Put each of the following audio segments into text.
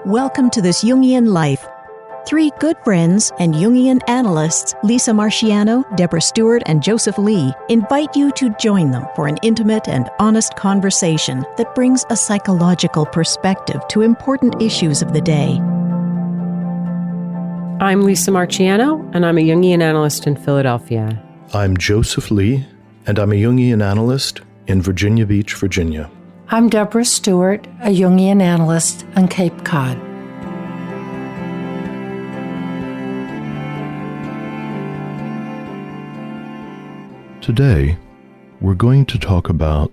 Welcome to This Jungian Life. Three good friends and Jungian analysts, Lisa Marciano, Deborah Stewart, and Joseph Lee, invite you to join them for an intimate and honest conversation that brings a psychological perspective to important issues of the day. I'm Lisa Marciano, and I'm a Jungian analyst in Philadelphia. I'm Joseph Lee, and I'm a Jungian analyst in Virginia Beach, Virginia. I'm Deborah Stewart, a Jungian analyst on Cape Cod. Today, we're going to talk about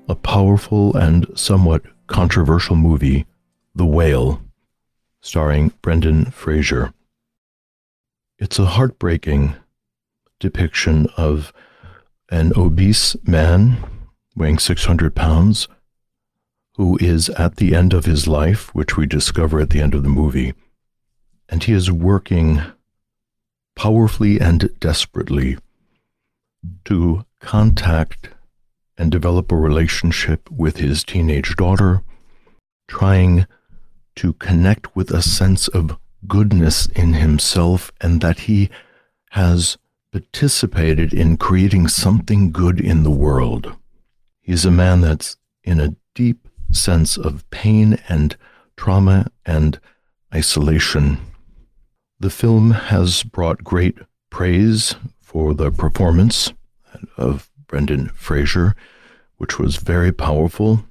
a powerful and somewhat controversial movie, The Whale, starring Brendon Frasier. It's a heartbreaking depiction of an obese man weighing 600 pounds who is at the end of his life, which we discover at the end of the movie, and he is working powerfully and desperately to contact and develop a relationship with his teenage daughter, trying to connect with a sense of goodness in himself and that he has participated in creating something good in the world. He's a man that's in a deep sense of pain and trauma and isolation. The film has brought great praise for the performance of Brendon Frasier, which was very powerful,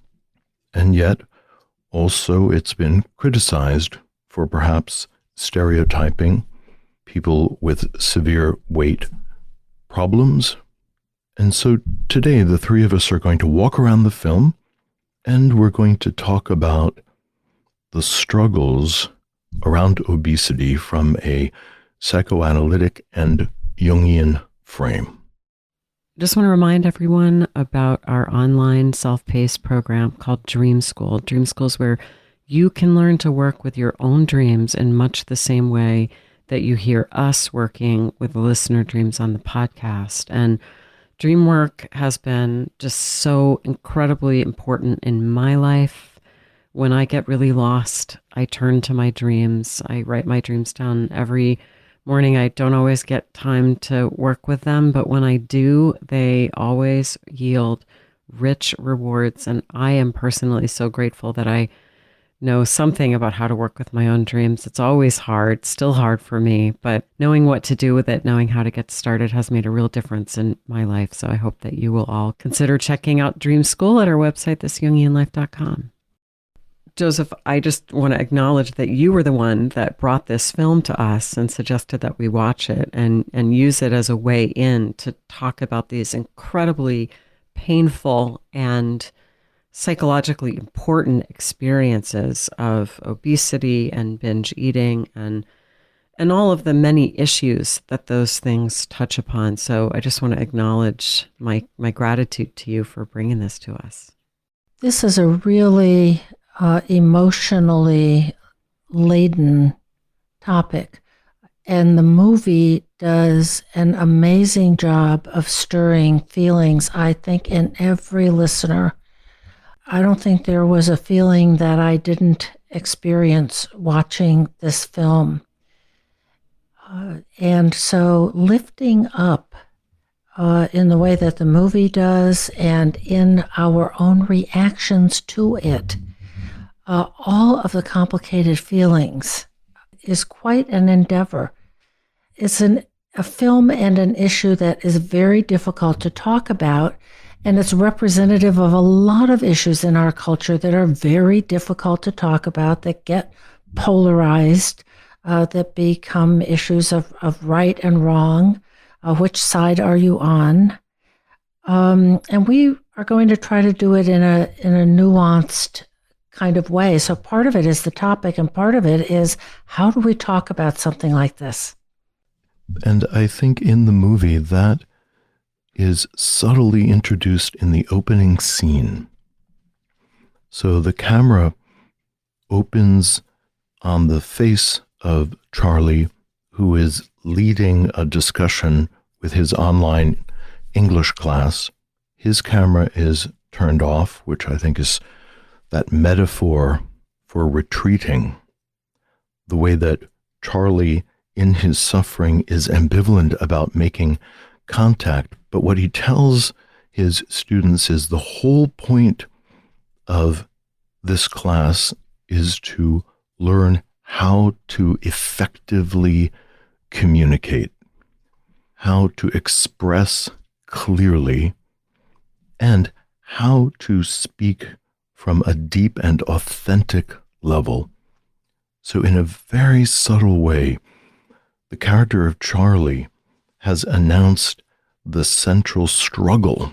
and yet also it's been criticized for perhaps stereotyping people with severe weight problems. And so today the three of us are going to walk around the film and we're going to talk about the struggles around obesity from a psychoanalytic and Jungian frame. I just want to remind everyone about our online self-paced program called Dream School. Dream School is where you can learn to work with your own dreams in much the same way that you hear us working with listener dreams on the podcast. And dream work has been just so incredibly important in my life. When I get really lost, I turn to my dreams. I write my dreams down every morning. I don't always get time to work with them, but when I do, they always yield rich rewards. And I am personally so grateful that I know something about how to work with my own dreams. It's always hard, still hard for me, but knowing what to do with it, knowing how to get started has made a real difference in my life. So I hope that you will all consider checking out Dream School at our website, thisjungianlife.com. Joseph, I just want to acknowledge that you were the one that brought this film to us and suggested that we watch it and use it as a way in to talk about these incredibly painful and psychologically important experiences of obesity and binge eating and all of the many issues that those things touch upon. So I just want to acknowledge my gratitude to you for bringing this to us. This is a really emotionally laden topic, and the movie does an amazing job of stirring feelings, I think, in every listener. I don't think there was a feeling that I didn't experience watching this film. And so lifting up in the way that the movie does and in our own reactions to it, all of the complicated feelings is quite an endeavor. It's a film and an issue that is very difficult to talk about, and it's representative of a lot of issues in our culture that are very difficult to talk about, that get polarized, that become issues of right and wrong. Which side are you on? And we are going to try to do it in a nuanced kind of way. So part of it is the topic, and part of it is how do we talk about something like this? And I think in the movie that is subtly introduced in the opening scene. So the camera opens on the face of Charlie, who is leading a discussion with his online English class. His camera is turned off, which I think is that metaphor for retreating. the way that Charlie, in his suffering, is ambivalent about making contact. But what he tells his students is the whole point of this class is to learn how to effectively communicate, how to express clearly, and how to speak from a deep and authentic level. So in a very subtle way, the character of Charlie has announced the central struggle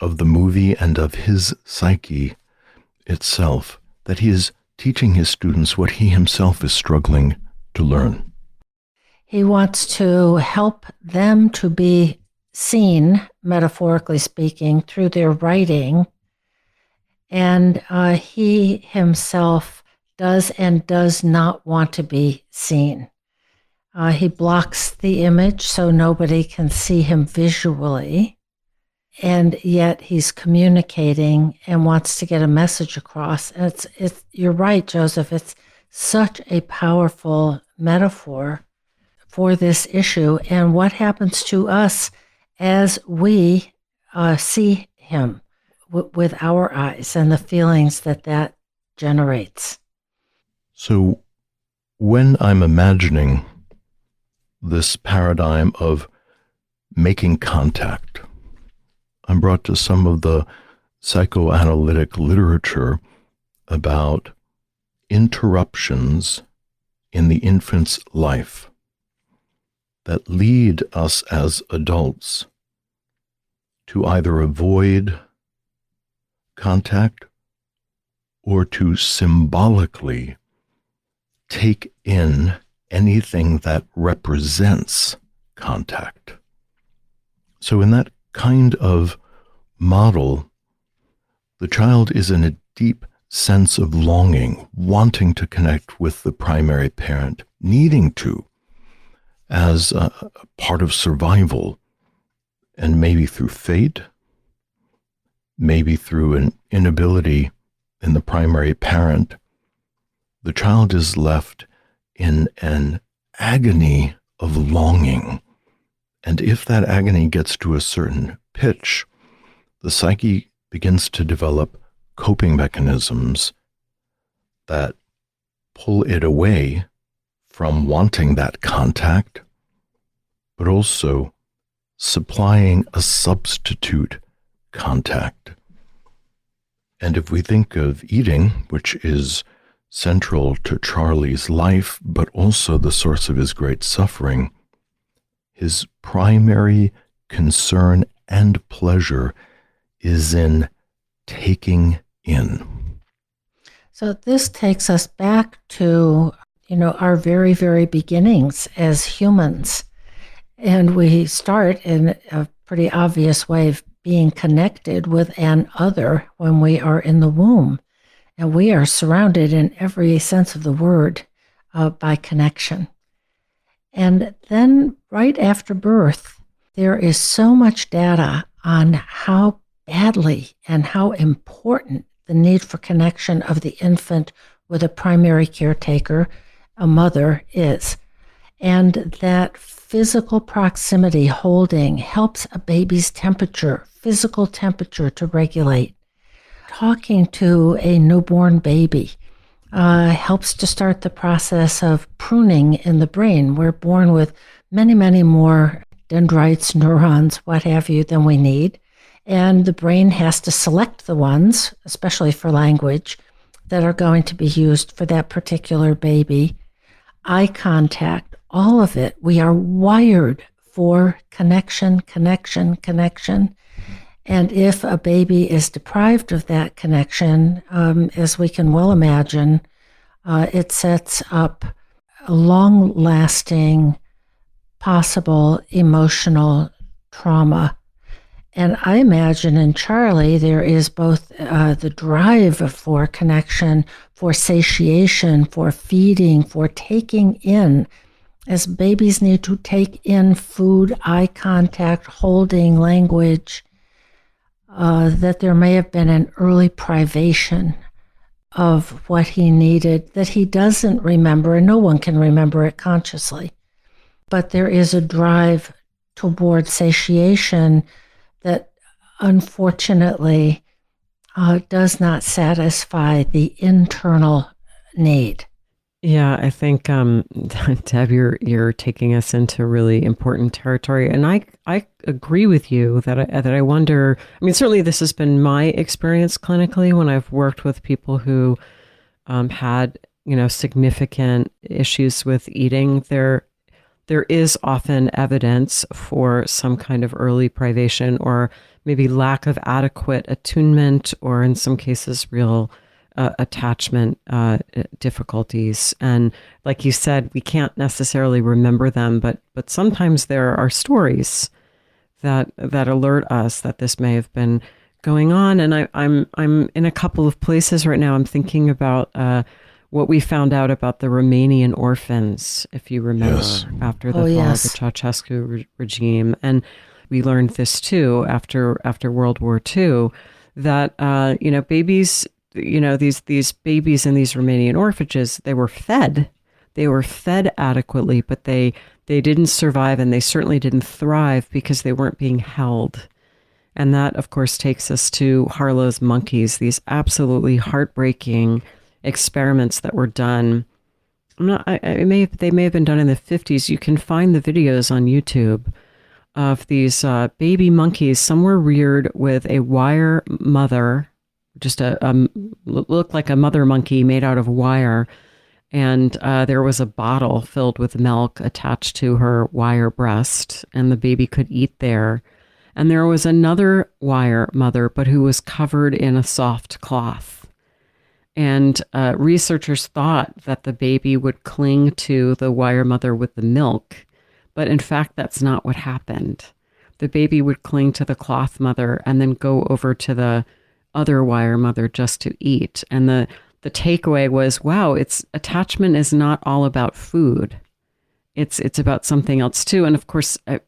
of the movie and of his psyche itself, that he is teaching his students what he himself is struggling to learn. He wants to help them to be seen, metaphorically speaking, through their writing. And he himself does and does not want to be seen. He blocks the image so nobody can see him visually. And yet he's communicating and wants to get a message across. And you're right, Joseph. It's such a powerful metaphor for this issue and what happens to us as we see him with our eyes and the feelings that generates. So when I'm imagining this paradigm of making contact, I'm brought to some of the psychoanalytic literature about interruptions in the infant's life that lead us as adults to either avoid contact or to symbolically take in anything that represents contact. So in that kind of model, the child is in a deep sense of longing, wanting to connect with the primary parent, needing to, as a part of survival, and maybe through fate, maybe through an inability in the primary parent, the child is left in an agony of longing. And if that agony gets to a certain pitch, the psyche begins to develop coping mechanisms that pull it away from wanting that contact, but also supplying a substitute contact. And if we think of eating, which is central to Charlie's life, but also the source of his great suffering, his primary concern and pleasure is in taking in. So this takes us back to, our very, very beginnings as humans. And we start in a pretty obvious way of being connected with an other when we are in the womb. And we are surrounded in every sense of the word by connection. And then right after birth, there is so much data on how badly and how important the need for connection of the infant with a primary caretaker, a mother, is. And that physical proximity, holding, helps a baby's temperature, physical temperature, to regulate. Talking to a newborn baby helps to start the process of pruning in the brain. We're born with many, many more dendrites, neurons, what have you, than we need. And the brain has to select the ones, especially for language, that are going to be used for that particular baby. Eye contact, all of it. We are wired for connection, connection, connection. And if a baby is deprived of that connection, as we can well imagine, it sets up a long-lasting, possible emotional trauma. And I imagine in Charlie, there is both the drive for connection, for satiation, for feeding, for taking in, as babies need to take in food, eye contact, holding, language, that there may have been an early privation of what he needed that he doesn't remember, and no one can remember it consciously. But there is a drive toward satiation that unfortunately does not satisfy the internal need. Yeah, I think Deb, you're taking us into really important territory, and I agree with you that I wonder. I mean, certainly this has been my experience clinically when I've worked with people who had significant issues with eating. There is often evidence for some kind of early privation, or maybe lack of adequate attunement, or in some cases real attachment difficulties. And like you said, we can't necessarily remember them, but sometimes there are stories that alert us that this may have been going on. And I'm in a couple of places right now. I'm thinking about what we found out about the Romanian orphans, if you remember, Yes. after the fall of the Ceausescu regime. And we learned this too after World War II, that babies, these babies in these Romanian orphanages, they were fed adequately, but they didn't survive, and they certainly didn't thrive because they weren't being held. And that, of course, takes us to Harlow's monkeys, these absolutely heartbreaking experiments that were done. They may have been done in the 50s. You can find the videos on YouTube of these baby monkeys. Some were reared with a wire mother, just looked like a mother monkey made out of wire. And there was a bottle filled with milk attached to her wire breast, and the baby could eat there. And there was another wire mother, but who was covered in a soft cloth. And researchers thought that the baby would cling to the wire mother with the milk, but in fact, that's not what happened. The baby would cling to the cloth mother and then go over to the other wire mother just to eat. And the takeaway was, wow, attachment is not all about food. It's about something else too. And of course, I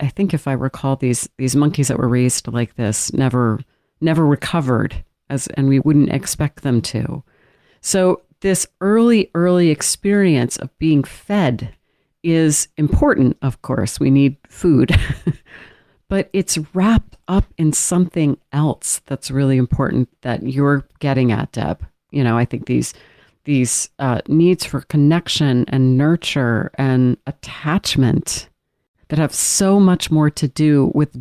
think if I recall, these monkeys that were raised like this never recovered, and we wouldn't expect them to. So this early experience of being fed is important. Of course, we need food, but it's wrapped up in something else that's really important that you're getting at, Deb. I think these needs for connection and nurture and attachment that have so much more to do with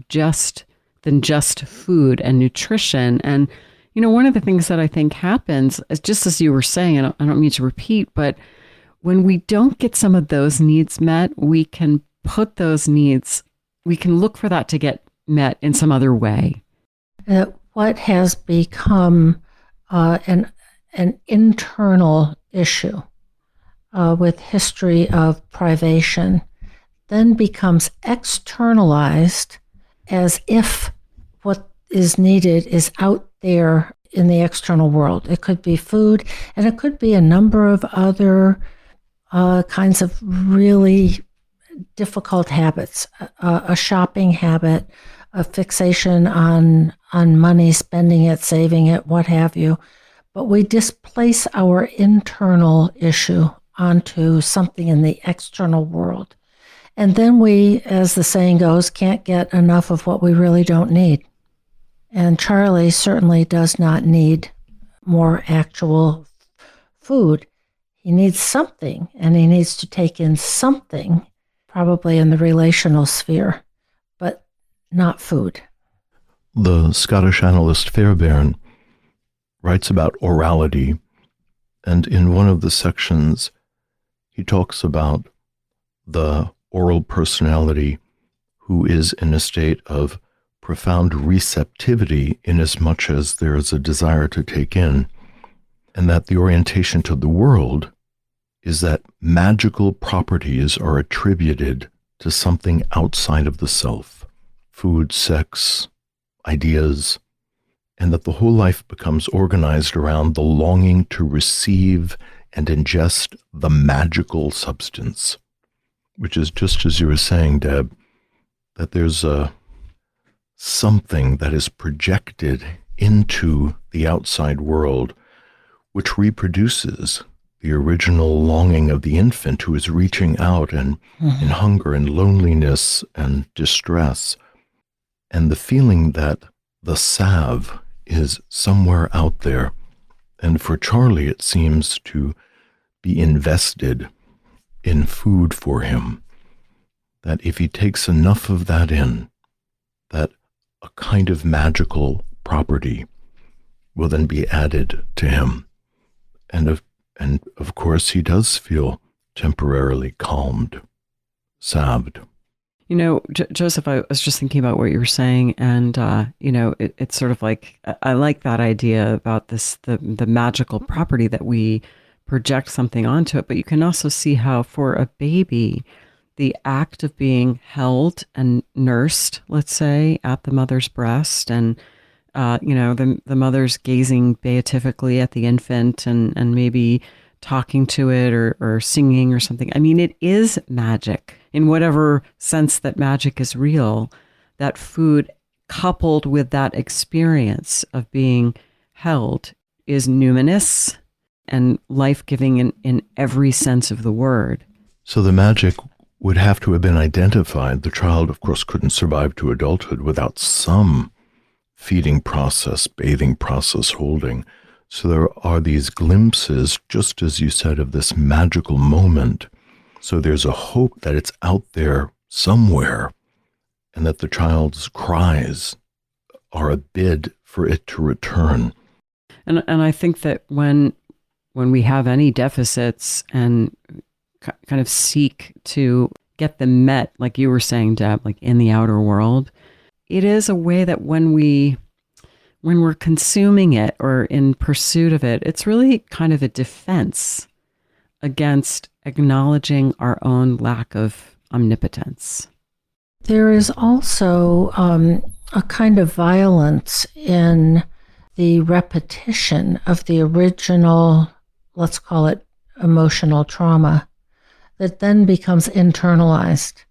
than just food and nutrition. And one of the things that I think happens is, just as you were saying, I don't mean to repeat, but when we don't get some of those needs met, we can look for that to get met in some other way. What has become an internal issue with history of privation then becomes externalized as if what is needed is out there in the external world. It could be food, and it could be a number of other kinds of really difficult habits, a shopping habit, a fixation on money, spending it, saving it, what have you. But we displace our internal issue onto something in the external world. And then we, as the saying goes, can't get enough of what we really don't need. And Charlie certainly does not need more actual food. He needs something, and he needs to take in something, probably in the relational sphere, but not food. The Scottish analyst Fairbairn writes about orality, and in one of the sections, he talks about the oral personality who is in a state of profound receptivity inasmuch as there is a desire to take in, and that the orientation to the world is that magical properties are attributed to something outside of the self, food, sex, ideas, and that the whole life becomes organized around the longing to receive and ingest the magical substance, which is just as you were saying, Deb, that there's something that is projected into the outside world, which reproduces the original longing of the infant who is reaching out and in hunger and loneliness and distress, and the feeling that the salve is somewhere out there. And for Charlie, it seems to be invested in food for him, that if he takes enough of that in, that a kind of magical property will then be added to him. And of course, he does feel temporarily calmed, salved. You know, Joseph, I was just thinking about what you were saying, and it's sort of like, I like that idea about this, the magical property that we project something onto it. But you can also see how for a baby, the act of being held and nursed, let's say, at the mother's breast, and the mother's gazing beatifically at the infant and maybe talking to it or singing or something. I mean, it is magic in whatever sense that magic is real. That food coupled with that experience of being held is numinous and life-giving in every sense of the word. So the magic would have to have been identified. The child, of course, couldn't survive to adulthood without some feeding process, bathing process, holding. So there are these glimpses, just as you said, of this magical moment. So there's a hope that it's out there somewhere, and that the child's cries are a bid for it to return. And I think that when we have any deficits and kind of seek to get them met, like you were saying, Deb, like in the outer world, it is a way that when we're consuming it or in pursuit of it, it's really kind of a defense against acknowledging our own lack of omnipotence. There is also a kind of violence in the repetition of the original, let's call it emotional trauma, that then becomes internalized.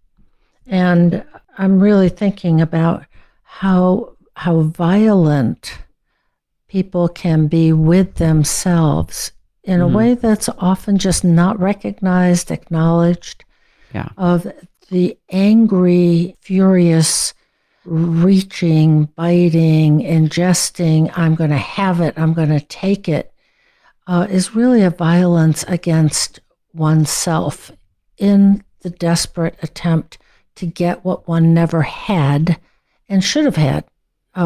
And I'm really thinking about how violent people can be with themselves in a way that's often just not recognized, acknowledged, of the angry, furious, reaching, biting, ingesting, I'm going to have it, I'm going to take it, is really a violence against oneself in the desperate attempt to get what one never had and should have had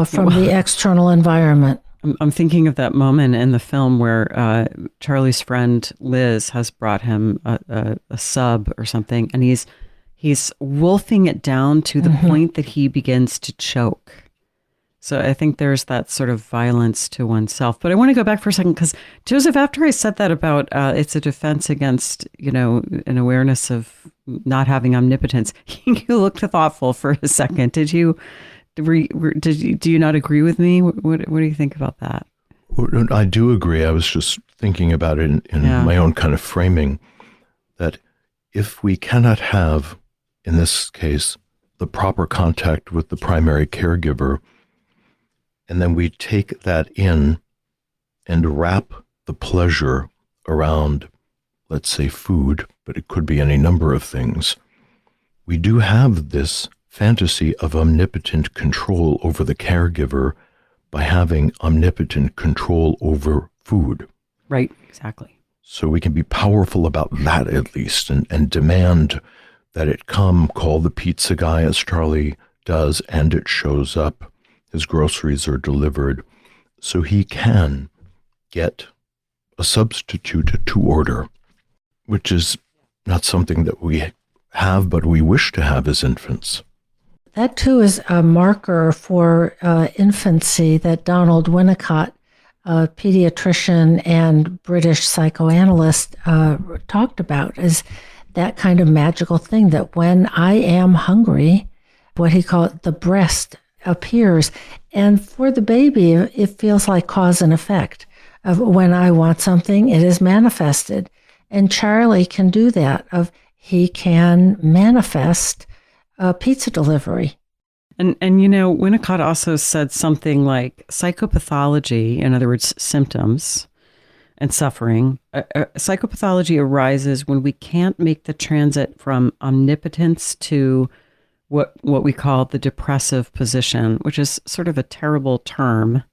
from the external environment. I'm thinking of that moment in the film where Charlie's friend Liz has brought him a sub or something, and he's wolfing it down to the point that he begins to choke. So I think there's that sort of violence to oneself. But I want to go back for a second, because Joseph, after I said that about it's a defense against, an awareness of not having omnipotence, you looked thoughtful for a second. Did you? Do you not agree with me? What do you think about that? I do agree. I was just thinking about it in my own kind of framing, that if we cannot have, in this case, the proper contact with the primary caregiver, and then we take that in and wrap the pleasure around, let's say, food, but it could be any number of things, we do have this fantasy of omnipotent control over the caregiver by having omnipotent control over food. Right, exactly. So we can be powerful about that at least, and demand that it come, call the pizza guy as Charlie does, and it shows up. His groceries are delivered, so he can get a substitute to order, which is not something that we have, but we wish to have as infants. That, too, is a marker for infancy that Donald Winnicott, a pediatrician and British psychoanalyst, talked about, is that kind of magical thing that when I am hungry, what he called the breast appears. And for the baby, it feels like cause and effect. Of when I want something, it is manifested. And Charlie can do that. He can manifest a pizza delivery. And Winnicott also said something like psychopathology, in other words, symptoms, and suffering. Psychopathology arises when we can't make the transit from omnipotence to what we call the depressive position, which is sort of a terrible term.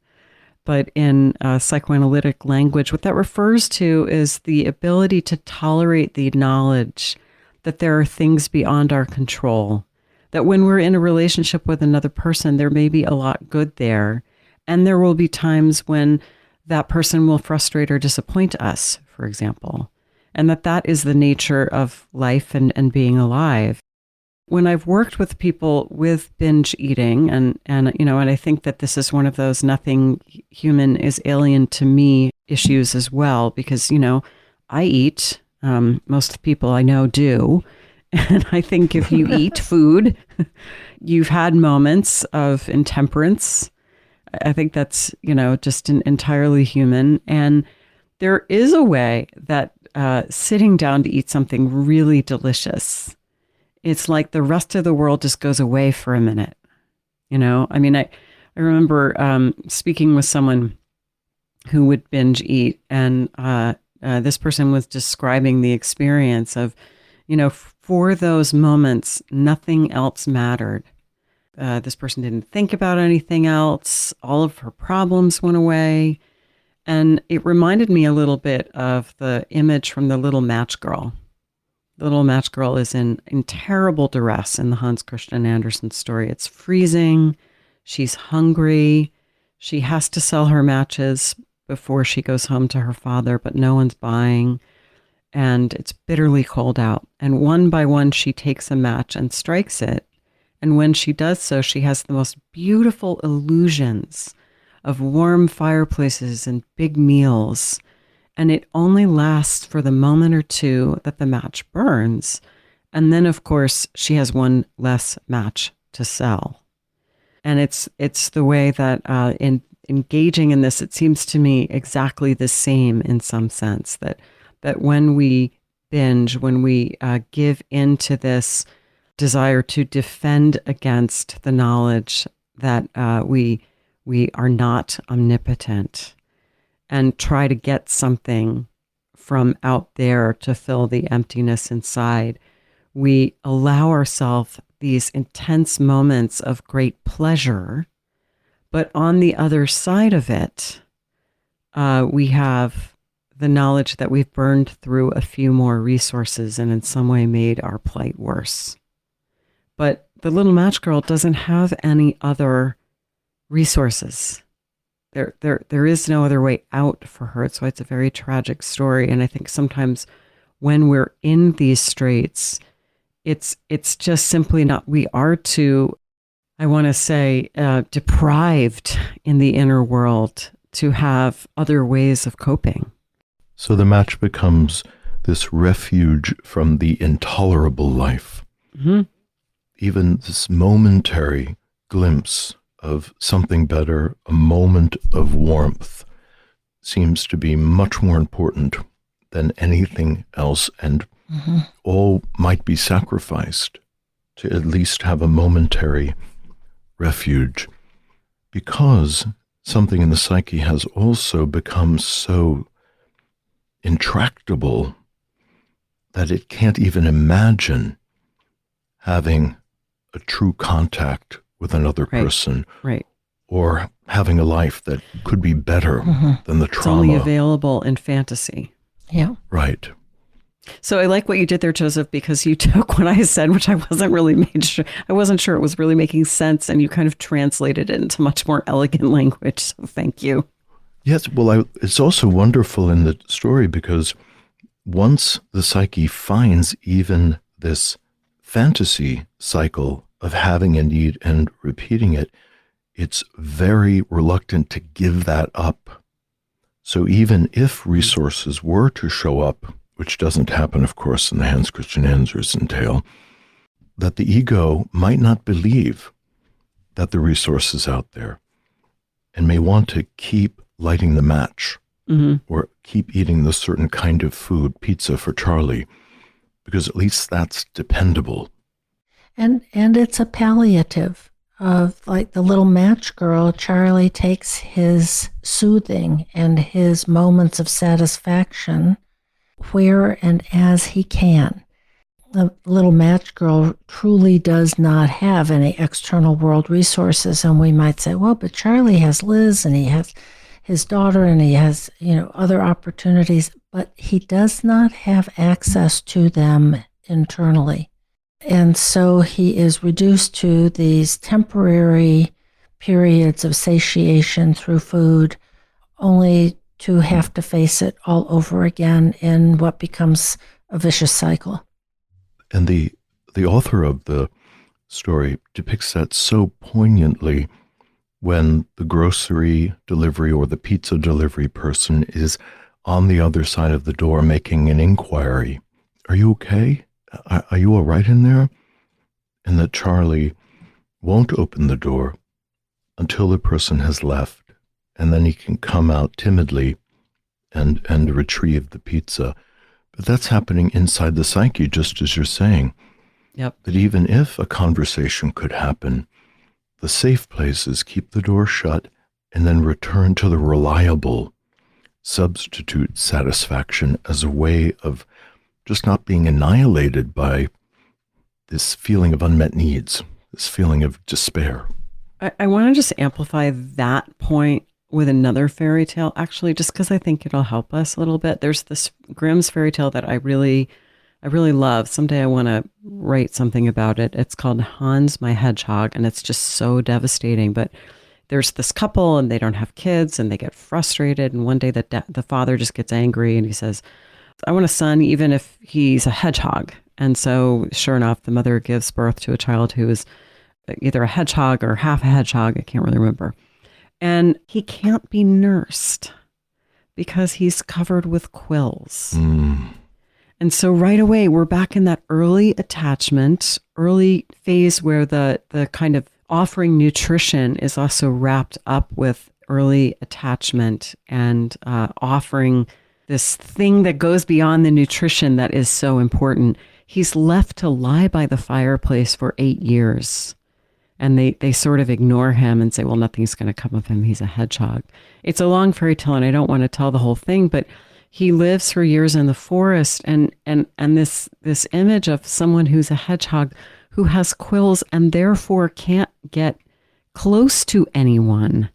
But in psychoanalytic language, what that refers to is the ability to tolerate the knowledge that there are things beyond our control, that when we're in a relationship with another person, there may be a lot good there. And there will be times when that person will frustrate or disappoint us, for example, and that is the nature of life and being alive. When I've worked with people with binge eating, and I think that this is one of those nothing human is alien to me issues as well, because, I eat, most people I know do. And I think if you eat food, you've had moments of intemperance. I think that's, just an entirely human. And there is a way that sitting down to eat something really delicious, it's like the rest of the world just goes away for a minute. I remember speaking with someone who would binge eat, and this person was describing the experience of, for those moments, nothing else mattered. This person didn't think about anything else. All of her problems went away. And it reminded me a little bit of the image from the Little Match Girl. The Little Match Girl is in terrible duress in the Hans Christian Andersen story. It's freezing. She's hungry. She has to sell her matches before she goes home to her father, but no one's buying. And it's bitterly cold out. And one by one, she takes a match and strikes it. And when she does so, she has the most beautiful illusions of warm fireplaces and big meals. And it only lasts for the moment or two that the match burns. And then, of course, she has one less match to sell. And it's the way that in engaging in this, it seems to me exactly the same in some sense, that when we binge, when we give into this desire to defend against the knowledge that we are not omnipotent and try to get something from out there to fill the emptiness inside, we allow ourselves these intense moments of great pleasure. But on the other side of it, we have the knowledge that we've burned through a few more resources and in some way made our plight worse. But the Little Match Girl doesn't have any other resources. There is no other way out for her. So it's a very tragic story. And I think sometimes when we're in these straits, it's just simply not, we are too, I want to say, deprived in the inner world to have other ways of coping. So the match becomes this refuge from the intolerable life. Mm-hmm. Even this momentary glimpse of something better, a moment of warmth, seems to be much more important than anything else, and all might be sacrificed to at least have a momentary refuge, because something in the psyche has also become so intractable that it can't even imagine having a true contact with another person, right, or having a life that could be better than the trauma. It's only available in fantasy. Yeah. Right. So I like what you did there, Joseph, because you took what I said, which I wasn't sure it was really making sense, and you kind of translated it into much more elegant language. So thank you. Yes, well, it's also wonderful in the story because once the psyche finds even this fantasy cycle of having a need and repeating it, it's very reluctant to give that up. So even if resources were to show up, which doesn't happen, of course, in the Hans Christian Andersen tale, that the ego might not believe that the resource is out there and may want to keep lighting the match or keep eating the certain kind of food, pizza for Charlie, because at least that's dependable. And it's a palliative. of like the little match girl, Charlie takes his soothing and his moments of satisfaction where and as he can. The little match girl truly does not have any external world resources. And we might say, well, but Charlie has Liz and he has his daughter and he has, other opportunities, but he does not have access to them internally. And so he is reduced to these temporary periods of satiation through food, only to have to face it all over again in what becomes a vicious cycle. And the author of the story depicts that so poignantly when the grocery delivery or the pizza delivery person is on the other side of the door making an inquiry. Are you okay? Are you all right in there? And that Charlie won't open the door until the person has left, and then he can come out timidly and retrieve the pizza. But that's happening inside the psyche, just as you're saying. Yep. That even if a conversation could happen, the safe place is keep the door shut and then return to the reliable substitute satisfaction as a way of just not being annihilated by this feeling of unmet needs, this feeling of despair. I want to just amplify that point with another fairy tale, actually, just because I think it'll help us a little bit. There's this Grimm's fairy tale that I really love. Someday I want to write something about it. It's called Hans My Hedgehog, and it's just so devastating. But there's this couple, and they don't have kids, and they get frustrated. And one day the father just gets angry, and he says, I want a son, even if he's a hedgehog. And so, sure enough, the mother gives birth to a child who is either a hedgehog or half a hedgehog. I can't really remember. And he can't be nursed because he's covered with quills. And so right away, we're back in that early attachment, early phase where the kind of offering nutrition is also wrapped up with early attachment and offering this thing that goes beyond the nutrition that is so important. He's left to lie by the fireplace for 8 years. And they sort of ignore him and say, well, nothing's going to come of him. He's a hedgehog. It's a long fairy tale, and I don't want to tell the whole thing, but he lives for years in the forest. And this image of someone who's a hedgehog who has quills and therefore can't get close to anyone.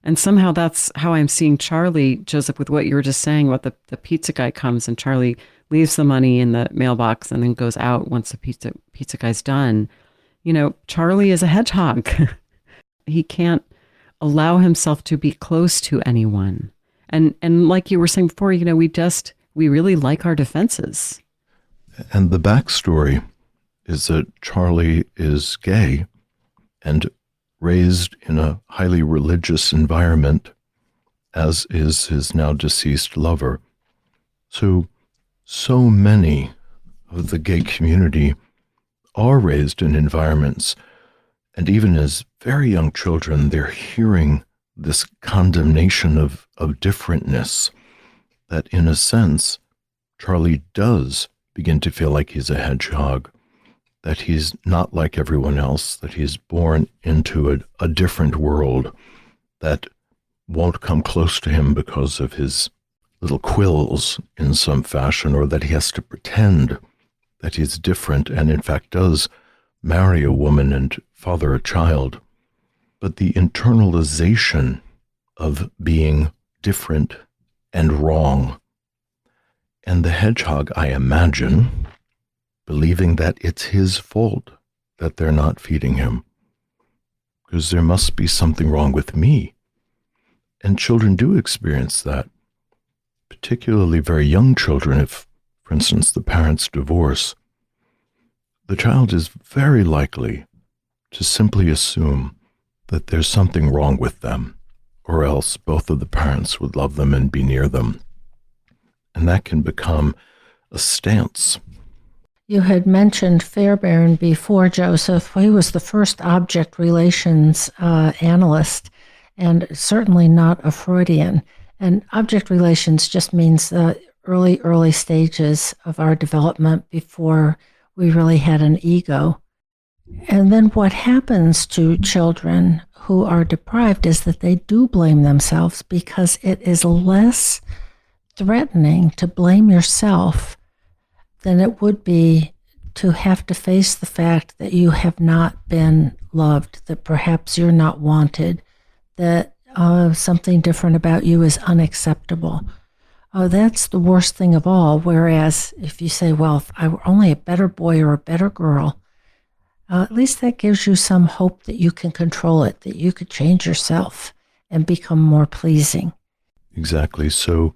And somehow that's how I'm seeing Charlie, Joseph, with what you were just saying about the pizza guy comes and Charlie leaves the money in the mailbox and then goes out once the pizza guy's done. Charlie is a hedgehog. He can't allow himself to be close to anyone. And like you were saying before, we really like our defenses. And the backstory is that Charlie is gay and raised in a highly religious environment, as is his now deceased lover. So many of the gay community are raised in environments, and even as very young children, they're hearing this condemnation of differentness, that in a sense, Charlie does begin to feel like he's a hedgehog, that he's not like everyone else, that he's born into a different world that won't come close to him because of his little quills in some fashion, or that he has to pretend that he's different and in fact does marry a woman and father a child. But the internalization of being different and wrong, and the hedgehog, I imagine, believing that it's his fault that they're not feeding him, because there must be something wrong with me. And children do experience that, particularly very young children. If, for instance, the parents divorce, the child is very likely to simply assume that there's something wrong with them, or else both of the parents would love them and be near them. And that can become a stance. You had mentioned Fairbairn before, Joseph. He was the first object relations analyst, and certainly not a Freudian. And object relations just means the early stages of our development before we really had an ego. And then what happens to children who are deprived is that they do blame themselves because it is less threatening to blame yourself than it would be to have to face the fact that you have not been loved, that perhaps you're not wanted, that something different about you is unacceptable. That's the worst thing of all. Whereas if you say, well, if I were only a better boy or a better girl, at least that gives you some hope that you can control it, that you could change yourself and become more pleasing. Exactly. So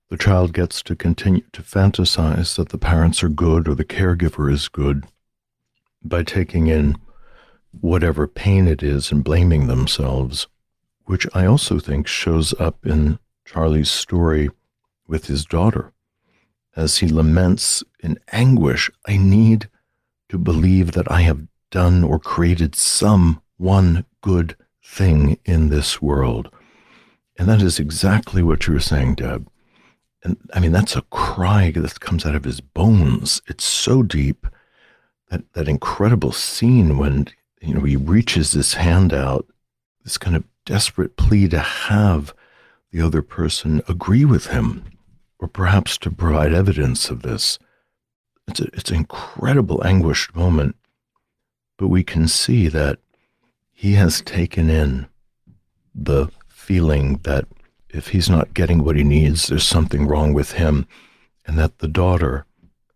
the child gets to continue to fantasize that the parents are good or the caregiver is good by taking in whatever pain it is and blaming themselves, which I also think shows up in Charlie's story with his daughter as he laments in anguish, I need to believe that I have done or created some one good thing in this world. And that is exactly what you were saying, Deb. And I mean, that's a cry that comes out of his bones. It's so deep. That incredible scene when, he reaches his hand out, this kind of desperate plea to have the other person agree with him, or perhaps to provide evidence of this. It's an incredible anguished moment, but we can see that he has taken in the feeling that if he's not getting what he needs, there's something wrong with him, and that the daughter,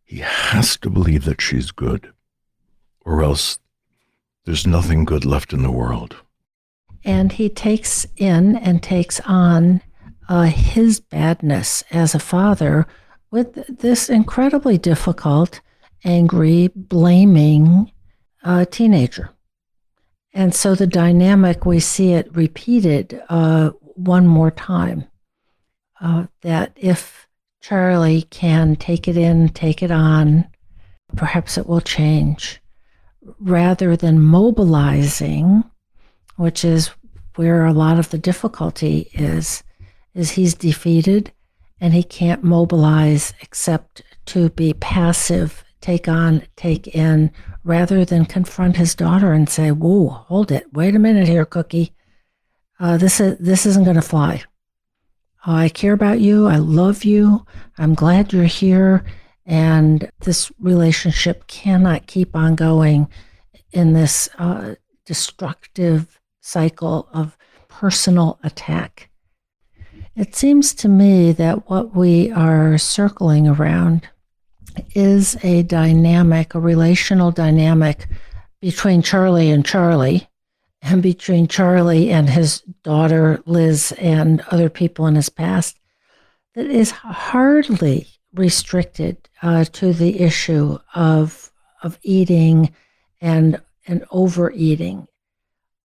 he has to believe that she's good, or else there's nothing good left in the world. And he takes in and takes on his badness as a father with this incredibly difficult, angry, blaming teenager. And so the dynamic, we see it repeated one more time, that if Charlie can take it in, take it on, perhaps it will change, rather than mobilizing, which is where a lot of the difficulty is he's defeated and he can't mobilize except to be passive, take on, take in, rather than confront his daughter and say, whoa, hold it, wait a minute here, Cookie. This isn't going to fly. I care about you. I love you. I'm glad you're here. And this relationship cannot keep on going in this destructive cycle of personal attack. It seems to me that what we are circling around is a dynamic, a relational dynamic between Charlie and Charlie, and between Charlie and his daughter, Liz, and other people in his past, that is hardly restricted to the issue of eating and overeating.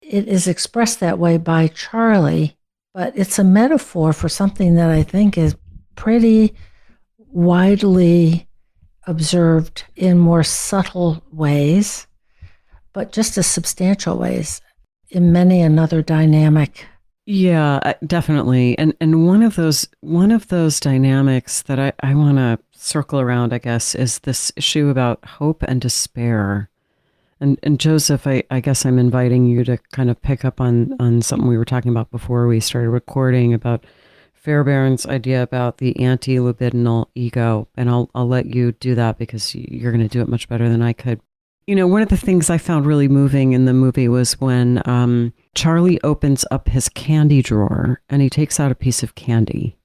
It is expressed that way by Charlie, but it's a metaphor for something that I think is pretty widely observed in more subtle ways, but just as substantial ways in many another dynamic. Yeah, definitely. And one of those dynamics that I want to circle around, I guess, is this issue about hope and despair. And Joseph, I guess I'm inviting you to kind of pick up on something we were talking about before we started recording about Fairbairn's idea about the anti-libidinal ego. And I'll let you do that because you're going to do it much better than I could. One of the things I found really moving in the movie was when Charlie opens up his candy drawer and he takes out a piece of candy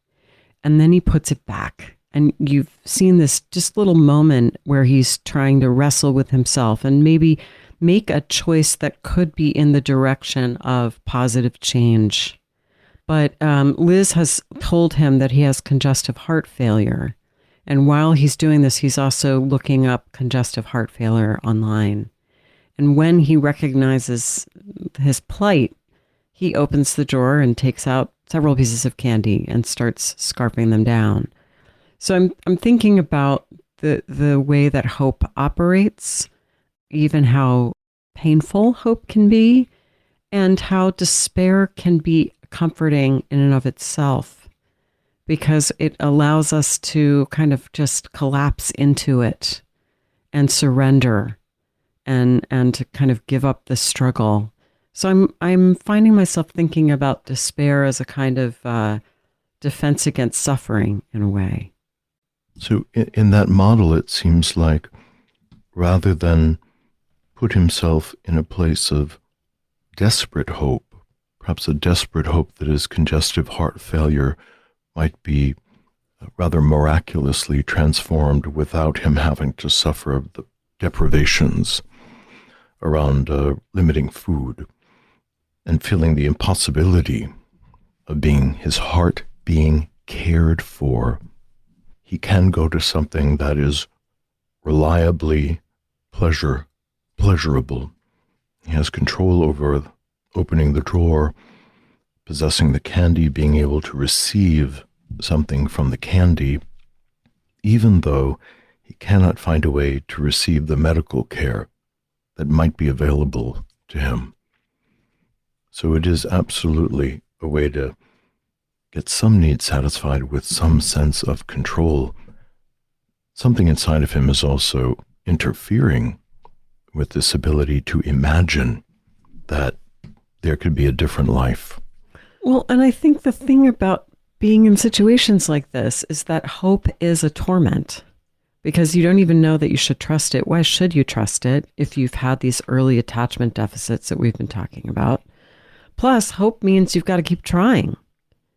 and then he puts it back. And you've seen this just little moment where he's trying to wrestle with himself and maybe make a choice that could be in the direction of positive change. But Liz has told him that he has congestive heart failure. And while he's doing this, he's also looking up congestive heart failure online. And when he recognizes his plight, he opens the drawer and takes out several pieces of candy and starts scarfing them down. So I'm thinking about the way that hope operates, even how painful hope can be, and how despair can be comforting in and of itself, because it allows us to kind of just collapse into it and surrender and to kind of give up the struggle. So I'm finding myself thinking about despair as a kind of defense against suffering in a way. So in that model, it seems like rather than put himself in a place of desperate hope, perhaps a desperate hope that his congestive heart failure might be rather miraculously transformed without him having to suffer the deprivations around limiting food and feeling the impossibility of his heart being cared for. He can go to something that is reliably pleasurable. He has control over opening the drawer, possessing the candy, being able to receive something from the candy, even though he cannot find a way to receive the medical care that might be available to him. So it is absolutely a way to get some need satisfied with some sense of control. Something inside of him is also interfering with this ability to imagine that there could be a different life. Well, and I think the thing about being in situations like this is that hope is a torment because you don't even know that you should trust it. Why should you trust it if you've had these early attachment deficits that we've been talking about? Plus, hope means you've got to keep trying.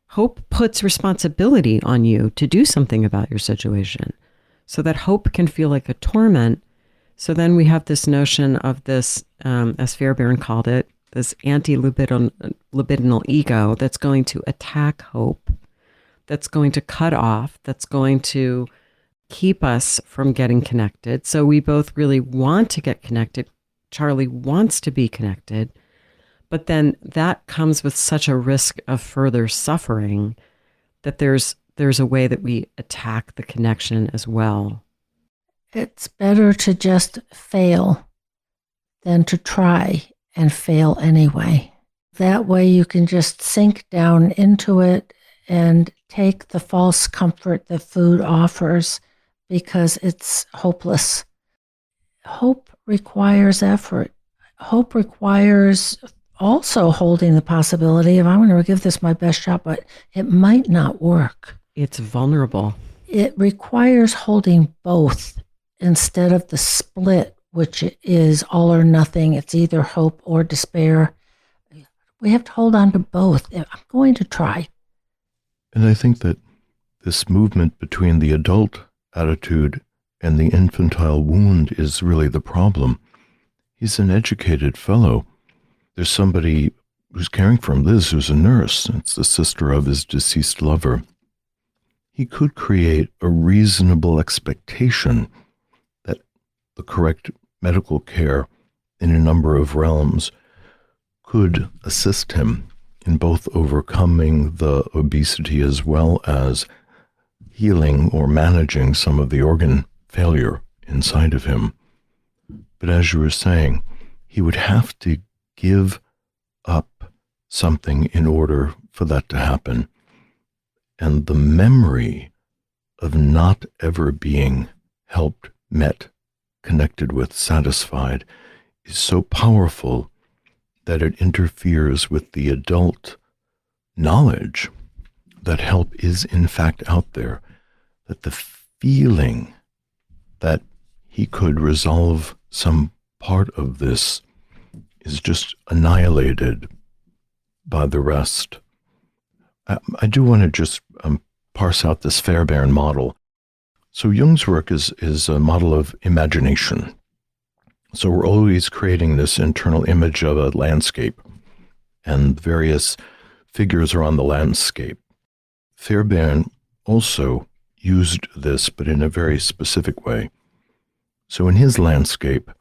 Hope puts responsibility on you to do something about your situation. So that hope can feel like a torment. So then we have this notion of this, as Fairbairn called it, this anti-libidinal ego that's going to attack hope, that's going to cut off, that's going to keep us from getting connected. So we both really want to get connected. Charlie wants to be connected. But then that comes with such a risk of further suffering that there's a way that we attack the connection as well. It's better to just fail than to try and fail anyway. That way you can just sink down into it and take the false comfort that food offers because it's hopeless. Hope requires effort. Hope requires also holding the possibility of, I'm going to give this my best shot, but it might not work. It's vulnerable. It requires holding both instead of the split, which is all or nothing. It's either hope or despair. We have to hold on to both. I'm going to try. And I think that this movement between the adult attitude and the infantile wound is really the problem. He's an educated fellow. There's somebody who's caring for him, Liz, who's a nurse. It's the sister of his deceased lover. He could create a reasonable expectation that the correct medical care in a number of realms could assist him in both overcoming the obesity as well as healing or managing some of the organ failure inside of him. But as you were saying, he would have to give up something in order for that to happen. And the memory of not ever being helped, met, connected with, satisfied is so powerful that it interferes with the adult knowledge that help is in fact out there, that the feeling that he could resolve some part of this is just annihilated by the rest. I do want to just parse out this Fairbairn model. So Jung's work is a model of imagination. So we're always creating this internal image of a landscape, and various figures are on the landscape. Fairbairn also used this, but in a very specific way. So in his landscape,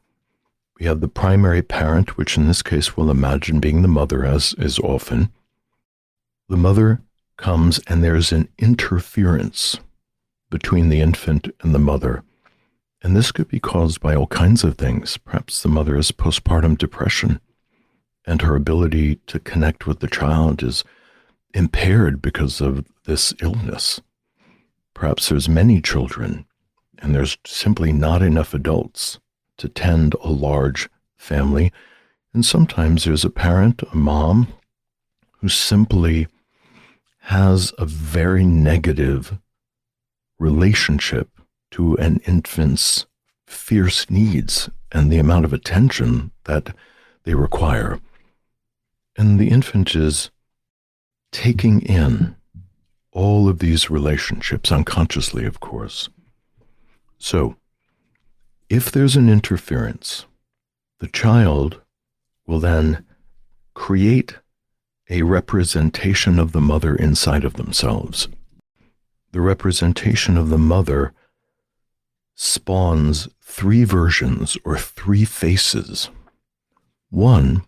we have the primary parent, which in this case we'll imagine being the mother, as is often. The mother comes and there's an interference between the infant and the mother. And this could be caused by all kinds of things. Perhaps the mother has postpartum depression and her ability to connect with the child is impaired because of this illness. Perhaps there's many children and there's simply not enough adults to tend a large family. And sometimes there's a parent, a mom, who simply has a very negative relationship to an infant's fierce needs and the amount of attention that they require. And the infant is taking in all of these relationships, unconsciously, of course. So, if there's an interference, the child will then create a representation of the mother inside of themselves. The representation of the mother spawns three versions or three faces. One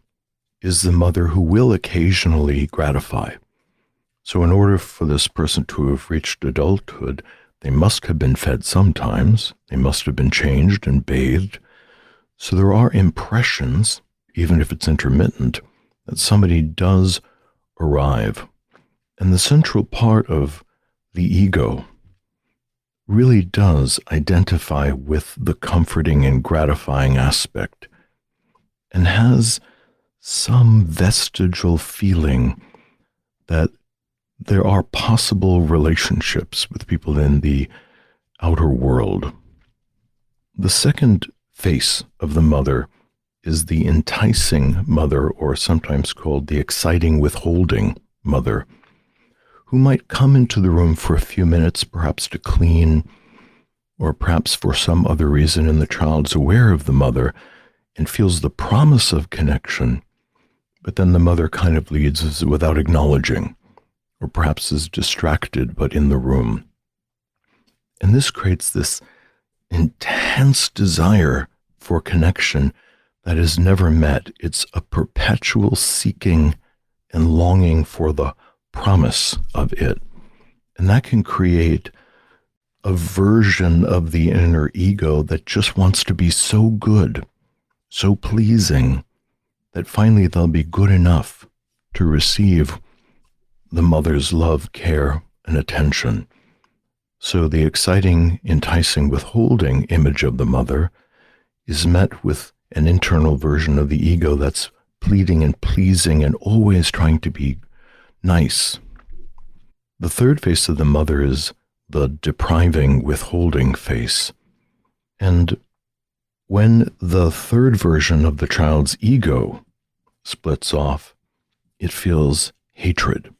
is the mother who will occasionally gratify. So in order for this person to have reached adulthood, they must have been fed sometimes. They must have been changed and bathed. So there are impressions, even if it's intermittent, that somebody does arrive. And the central part of the ego really does identify with the comforting and gratifying aspect and has some vestigial feeling that there are possible relationships with people in the outer world. The second face of the mother is the enticing mother, or sometimes called the exciting withholding mother, who might come into the room for a few minutes, perhaps to clean, or perhaps for some other reason, and the child's aware of the mother and feels the promise of connection, but then the mother kind of leaves without acknowledging, or perhaps is distracted but in the room. And this creates this intense desire for connection that is never met. It's a perpetual seeking and longing for the promise of it. And that can create a version of the inner ego that just wants to be so good, so pleasing, that finally they'll be good enough to receive the mother's love, care, and attention. So the exciting, enticing, withholding image of the mother is met with an internal version of the ego that's pleading and pleasing and always trying to be nice. The third face of the mother is the depriving, withholding face. And when the third version of the child's ego splits off, it feels hatred.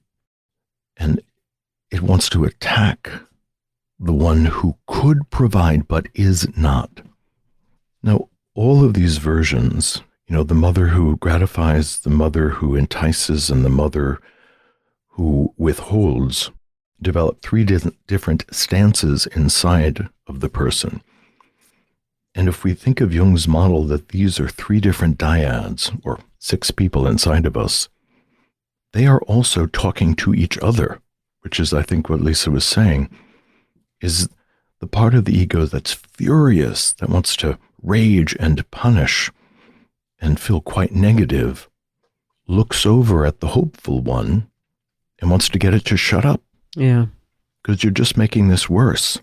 And it wants to attack the one who could provide but is not. Now, all of these versions, the mother who gratifies, the mother who entices, and the mother who withholds, develop three different stances inside of the person. And if we think of Jung's model that these are three different dyads, or six people inside of us, they are also talking to each other, which is, I think, what Lisa was saying, is the part of the ego that's furious, that wants to rage and punish and feel quite negative, looks over at the hopeful one and wants to get it to shut up. Yeah. Because you're just making this worse.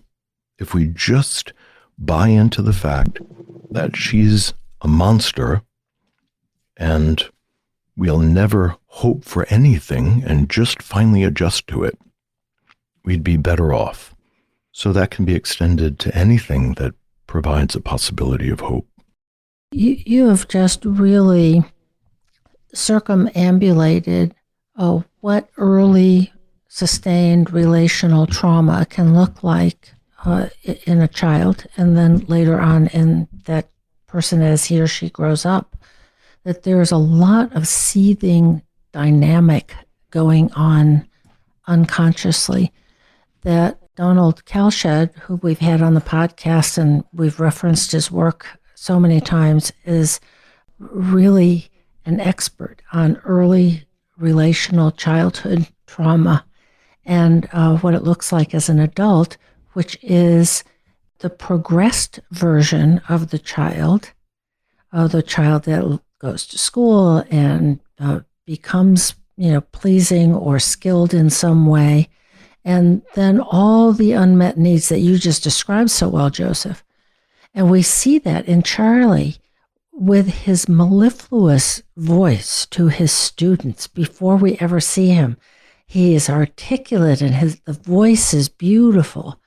If we just buy into the fact that she's a monster and we'll never hope for anything and just finally adjust to it, we'd be better off. So that can be extended to anything that provides a possibility of hope. You have just really circumambulated what early sustained relational trauma can look like in a child, and then later on in that person as he or she grows up, that there's a lot of seething dynamic going on unconsciously that Donald Kalshed, who we've had on the podcast and we've referenced his work so many times, is really an expert on early relational childhood trauma and what it looks like as an adult, which is the progressed version of the child that goes to school and becomes, pleasing or skilled in some way. And then all the unmet needs that you just described so well, Joseph. And we see that in Charlie with his mellifluous voice to his students before we ever see him. He is articulate and the voice is beautiful.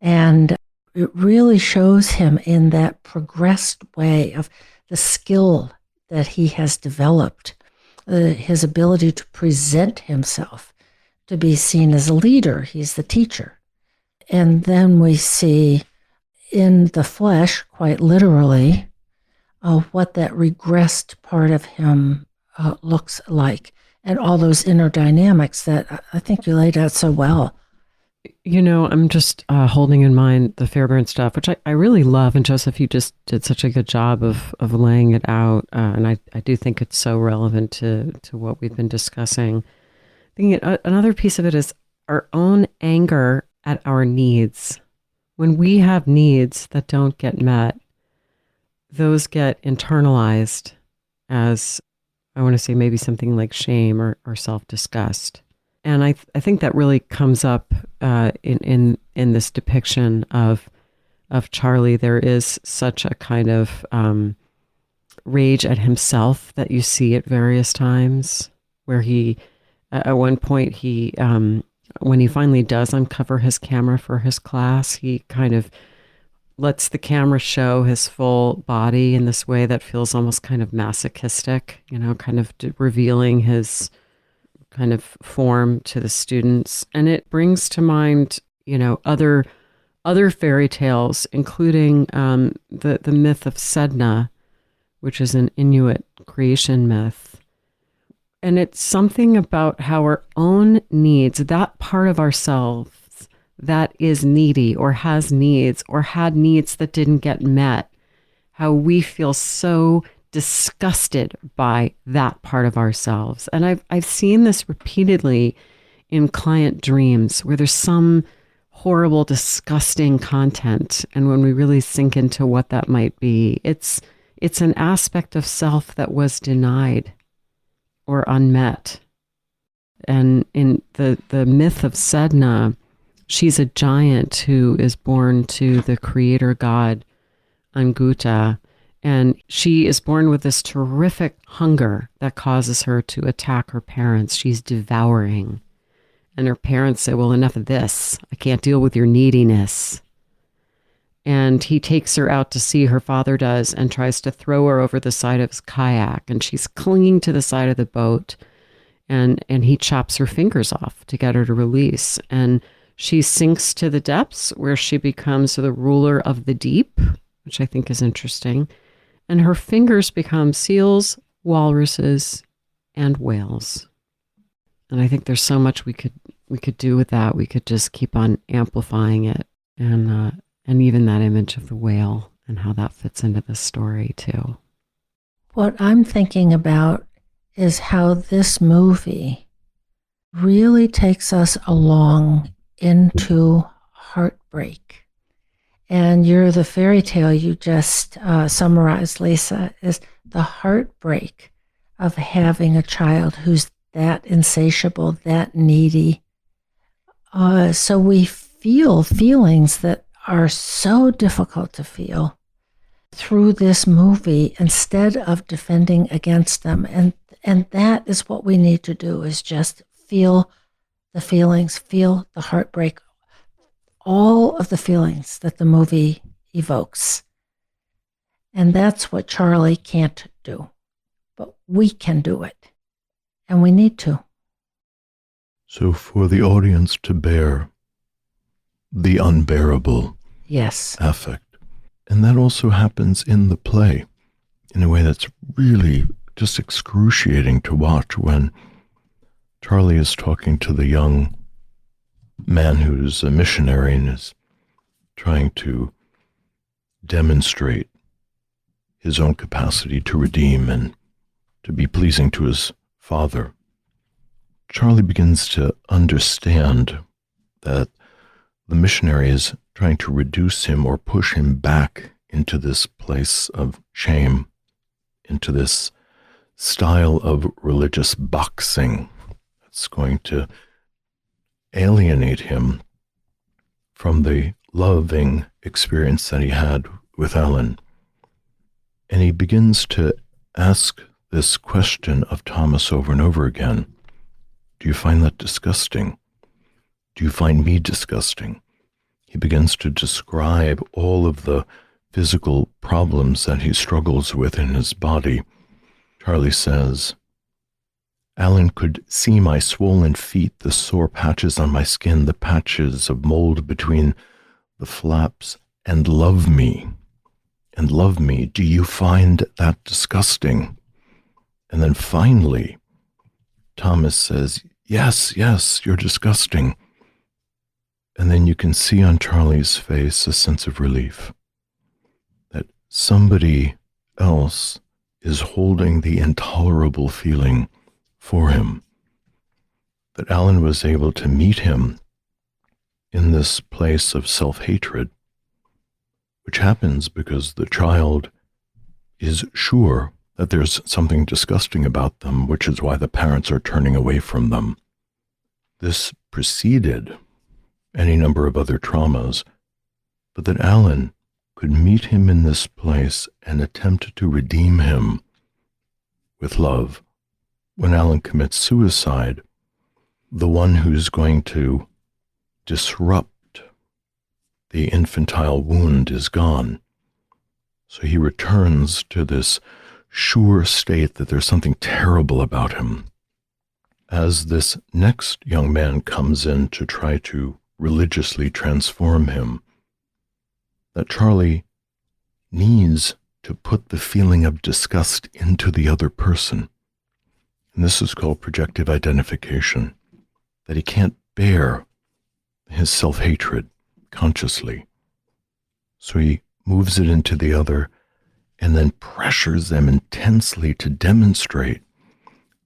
And it really shows him in that progressed way of the skill that he has developed, his ability to present himself, to be seen as a leader. He's the teacher. And then we see in the flesh, quite literally, what that regressed part of him looks like, and all those inner dynamics that I think you laid out so well. You know, I'm just holding in mind the Fairbairn stuff, which I really love. And Joseph, you just did such a good job of laying it out. And I do think it's so relevant to what we've been discussing. I think another piece of it is our own anger at our needs. When we have needs that don't get met, those get internalized as, I want to say, maybe something like shame or self-disgust. And I think that really comes up in this depiction of Charlie. There is such a kind of rage at himself that you see at various times, where he, at one point, he when he finally does uncover his camera for his class, he kind of lets the camera show his full body in this way that feels almost kind of masochistic, you know, kind of revealing his kind of form to the students. And it brings to mind, you know, other fairy tales, including the myth of Sedna, which is an Inuit creation myth. And it's something about how our own needs, that part of ourselves that is needy or has needs or had needs that didn't get met, how we feel so disgusted by that part of ourselves. And I've seen this repeatedly in client dreams where there's some horrible, disgusting content. And when we really sink into what that might be, it's an aspect of self that was denied or unmet. And in the myth of Sedna, she's a giant who is born to the creator god Anguta. And she is born with this terrific hunger that causes her to attack her parents. She's devouring. And her parents say, well, enough of this. I can't deal with your neediness. And he takes her out to sea, her father does, and tries to throw her over the side of his kayak. And she's clinging to the side of the boat. And he chops her fingers off to get her to release. And she sinks to the depths where she becomes the ruler of the deep, which I think is interesting. And her fingers become seals, walruses, and whales. And I think there's so much we could do with that. We could just keep on amplifying it, and even that image of the whale and how that fits into the story too. What I'm thinking about is how this movie really takes us along into heartbreak. And the fairy tale you just summarized, Lisa, is the heartbreak of having a child who's that insatiable, that needy. So we feel feelings that are so difficult to feel through this movie instead of defending against them. And that is what we need to do, is just feel the feelings, feel the heartbreak, all of the feelings that the movie evokes. And that's what Charlie can't do. But we can do it. And we need to. So for the audience to bear the unbearable affect. And that also happens in the play in a way that's really just excruciating to watch, when Charlie is talking to the young man who's a missionary and is trying to demonstrate his own capacity to redeem and to be pleasing to his father. Charlie begins to understand that the missionary is trying to reduce him or push him back into this place of shame, into this style of religious boxing that's going to alienate him from the loving experience that he had with Alan. And he begins to ask this question of Thomas over and over again. Do you find that disgusting? Do you find me disgusting? He begins to describe all of the physical problems that he struggles with in his body. Charlie says, Alan could see my swollen feet, the sore patches on my skin, the patches of mold between the flaps, and love me. And love me. Do you find that disgusting? And then finally, Thomas says, yes, you're disgusting. And then you can see on Charlie's face a sense of relief that somebody else is holding the intolerable feeling for him, that Alan was able to meet him in this place of self-hatred, which happens because the child is sure that there's something disgusting about them, which is why the parents are turning away from them. This preceded any number of other traumas, but that Alan could meet him in this place and attempt to redeem him with love. When Alan commits suicide, the one who's going to disrupt the infantile wound is gone. So he returns to this sure state that there's something terrible about him. As this next young man comes in to try to religiously transform him, that Charlie needs to put the feeling of disgust into the other person. And this is called projective identification, that he can't bear his self-hatred consciously. So he moves it into the other and then pressures them intensely to demonstrate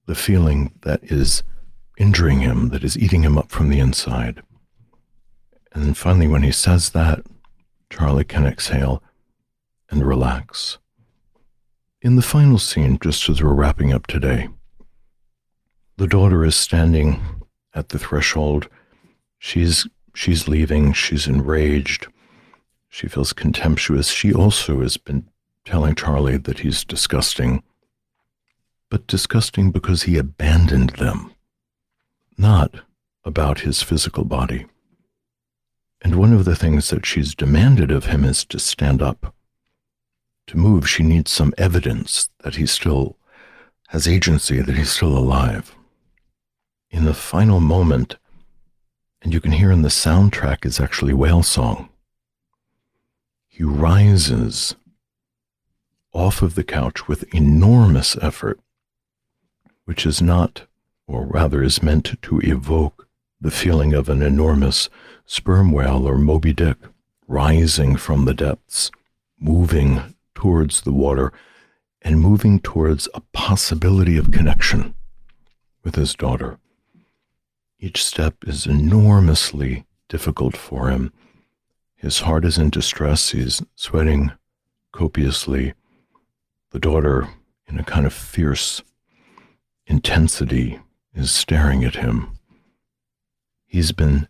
the feeling that is injuring him, that is eating him up from the inside. And then finally, when he says that, Charlie can exhale and relax. In the final scene, just as we're wrapping up today, the daughter is standing at the threshold. She's leaving. She's enraged. She feels contemptuous. She also has been telling Charlie that he's disgusting, but disgusting because he abandoned them, not about his physical body. And one of the things that she's demanded of him is to stand up. To move, she needs some evidence that he still has agency, that he's still alive. In the final moment, and you can hear in the soundtrack, is actually whale song. He rises off of the couch with enormous effort, which is not, or rather is meant to evoke the feeling of an enormous sperm whale or Moby Dick rising from the depths, moving towards the water and moving towards a possibility of connection with his daughter. Each step is enormously difficult for him. His heart is in distress. He's sweating copiously. The daughter, in a kind of fierce intensity, is staring at him. He's been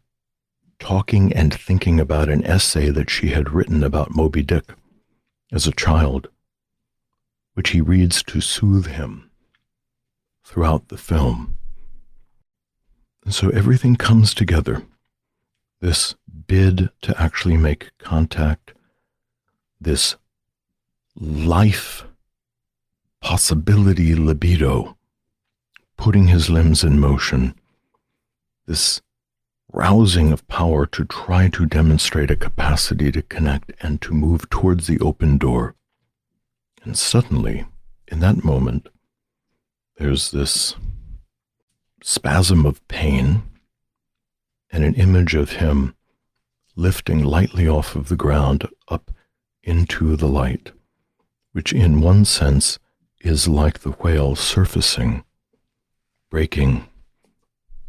talking and thinking about an essay that she had written about Moby Dick as a child, which he reads to soothe him throughout the film. And so everything comes together. This bid to actually make contact, this life possibility libido, putting his limbs in motion, this rousing of power to try to demonstrate a capacity to connect and to move towards the open door. And suddenly, in that moment, there's this spasm of pain and an image of him lifting lightly off of the ground up into the light, which in one sense is like the whale surfacing, breaking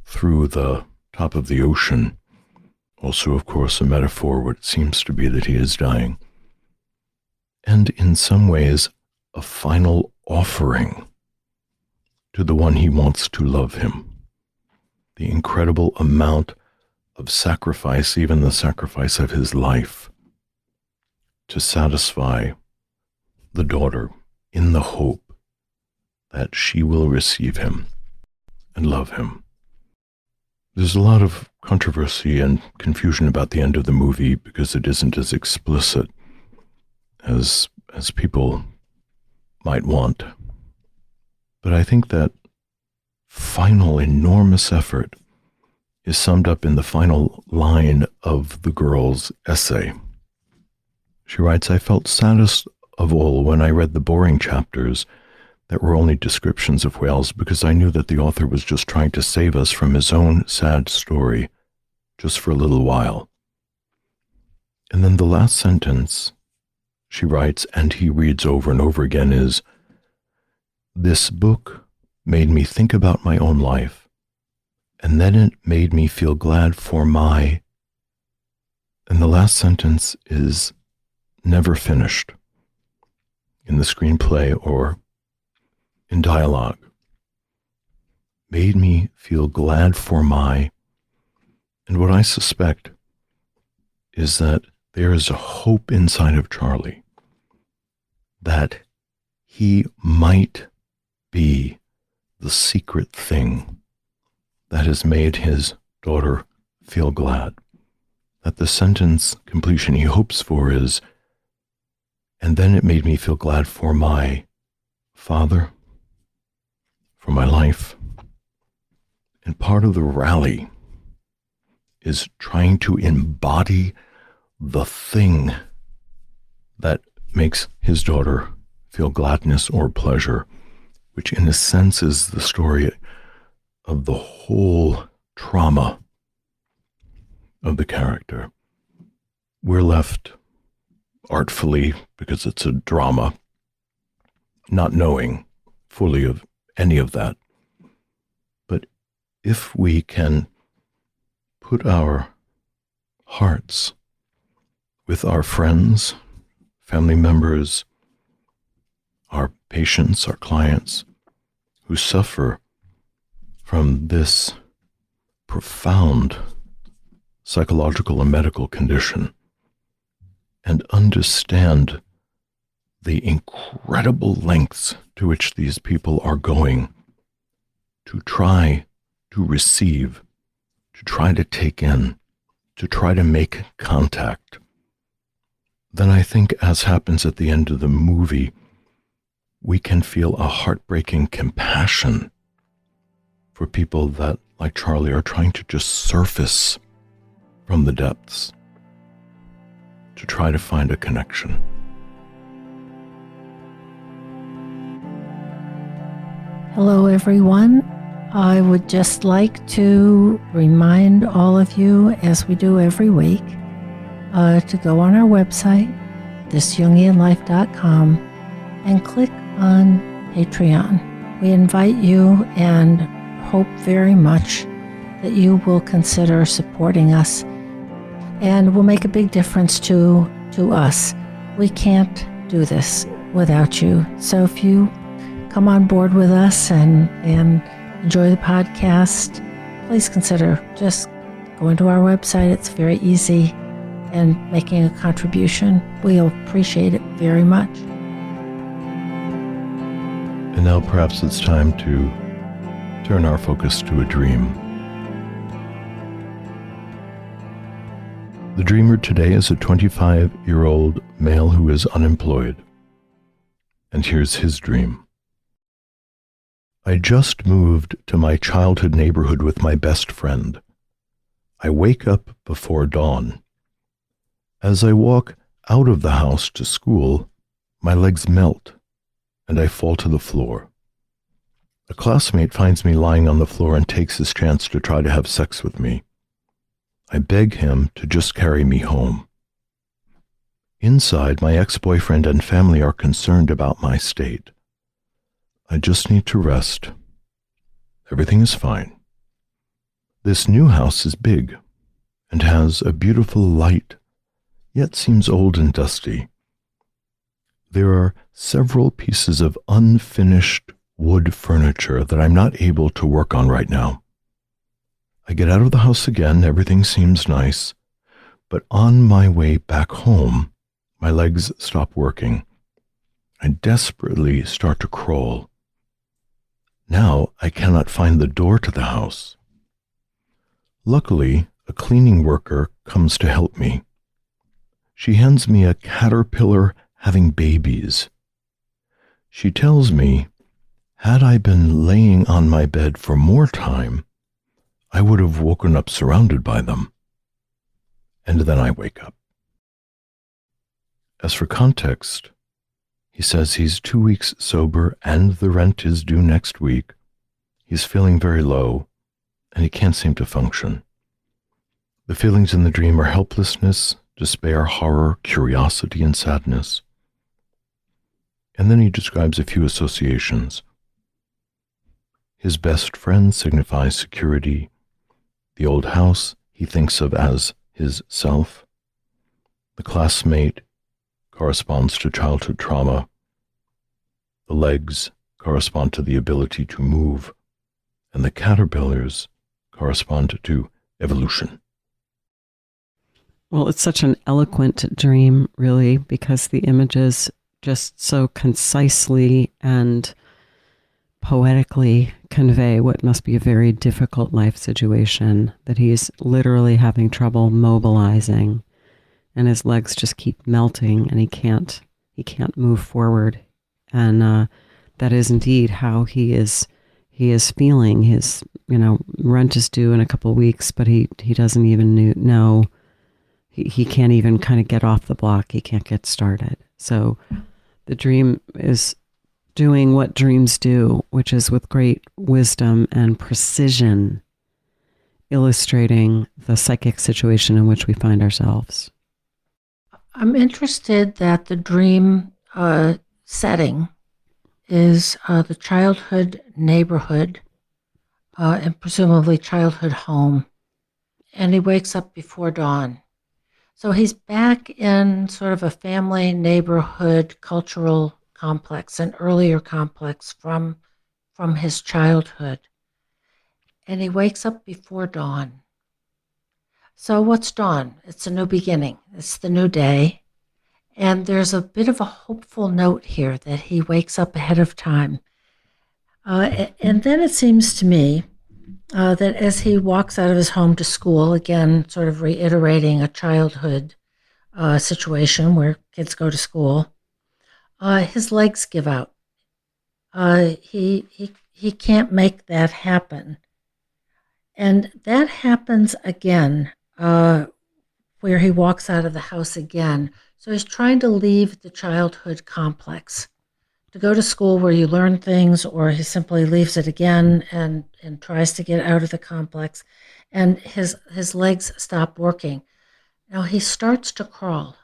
through the top of the ocean. Also, of course, a metaphor what it seems to be that he is dying. And in some ways, a final offering to the one he wants to love him. The incredible amount of sacrifice, even the sacrifice of his life, to satisfy the daughter in the hope that she will receive him and love him. There's a lot of controversy and confusion about the end of the movie because it isn't as explicit as people might want. But I think that final enormous effort is summed up in the final line of the girl's essay. She writes, "I felt saddest of all when I read the boring chapters that were only descriptions of whales because I knew that the author was just trying to save us from his own sad story, just for a little while." And then the last sentence she writes, and he reads over and over again, is, "This book made me think about my own life, and then it made me feel glad for my..." And the last sentence is never finished in the screenplay or in dialogue. Made me feel glad for my... And what I suspect is that there is a hope inside of Charlie that he might be the secret thing that has made his daughter feel glad. That the sentence completion he hopes for is, "And then it made me feel glad for my father, for my life." And part of the rally is trying to embody the thing that makes his daughter feel gladness or pleasure, which in a sense is the story of the whole trauma of the character. We're left artfully, because it's a drama, not knowing fully of any of that. But if we can put our hearts with our friends, family members, our patients, our clients, who suffer from this profound psychological and medical condition, and understand the incredible lengths to which these people are going to try to receive, to try to take in, to try to make contact, then I think, as happens at the end of the movie, we can feel a heartbreaking compassion for people that, like Charlie, are trying to just surface from the depths to try to find a connection. Hello, everyone. I would just like to remind all of you, as we do every week, to go on our website, thisjungianlife.com, and click on Patreon. We invite you and hope very much that you will consider supporting us, and will make a big difference to us. We can't do this without you. So if you come on board with us and enjoy the podcast, please consider just going to our website. It's very easy, and making a contribution. We'll appreciate it very much. And now perhaps it's time to turn our focus to a dream. The dreamer today is a 25-year-old male who is unemployed. And here's his dream. I just moved to my childhood neighborhood with my best friend. I wake up before dawn. As I walk out of the house to school, my legs melt and I fall to the floor. A classmate finds me lying on the floor and takes his chance to try to have sex with me. I beg him to just carry me home. Inside, my ex-boyfriend and family are concerned about my state. I just need to rest. Everything is fine. This new house is big and has a beautiful light, yet seems old and dusty. There are several pieces of unfinished wood furniture that I'm not able to work on right now. I get out of the house again, everything seems nice, but on my way back home, My legs stop working. I desperately start to crawl. Now I cannot find the door to the house. Luckily, a cleaning worker comes to help me. She hands me a caterpillar having babies. She tells me, had I been laying on my bed for more time, I would have woken up surrounded by them. And then I wake up. As for context, he says he's 2 weeks sober and the rent is due next week. He's feeling very low and he can't seem to function. The feelings in the dream are helplessness, despair, horror, curiosity, and sadness. And then he describes a few associations. His best friend signifies security. The old house he thinks of as his self. The classmate corresponds to childhood trauma. The legs correspond to the ability to move, and the caterpillars correspond to evolution. Well, it's such an eloquent dream, really, because the images just so concisely and poetically convey what must be a very difficult life situation, that he's literally having trouble mobilizing and his legs just keep melting and he can't move forward. And that is indeed how he is feeling. His, rent is due in a couple of weeks, but he doesn't even know. He can't even kind of get off the block. He can't get started. So the dream is doing what dreams do, which is with great wisdom and precision, illustrating the psychic situation in which we find ourselves. I'm interested that the dream setting is the childhood neighborhood and presumably childhood home. And he wakes up before dawn. So he's back in sort of a family, neighborhood, cultural complex, an earlier complex from his childhood. And he wakes up before dawn. So what's dawn? It's a new beginning. It's the new day. And there's a bit of a hopeful note here that he wakes up ahead of time. And then it seems to me that as he walks out of his home to school, again, sort of reiterating a childhood situation where kids go to school, his legs give out. He can't make that happen. And that happens again, where he walks out of the house again. So he's trying to leave the childhood complex to go to school where you learn things, or he simply leaves it again and tries to get out of the complex. And his legs stop working. Now he starts to crawl.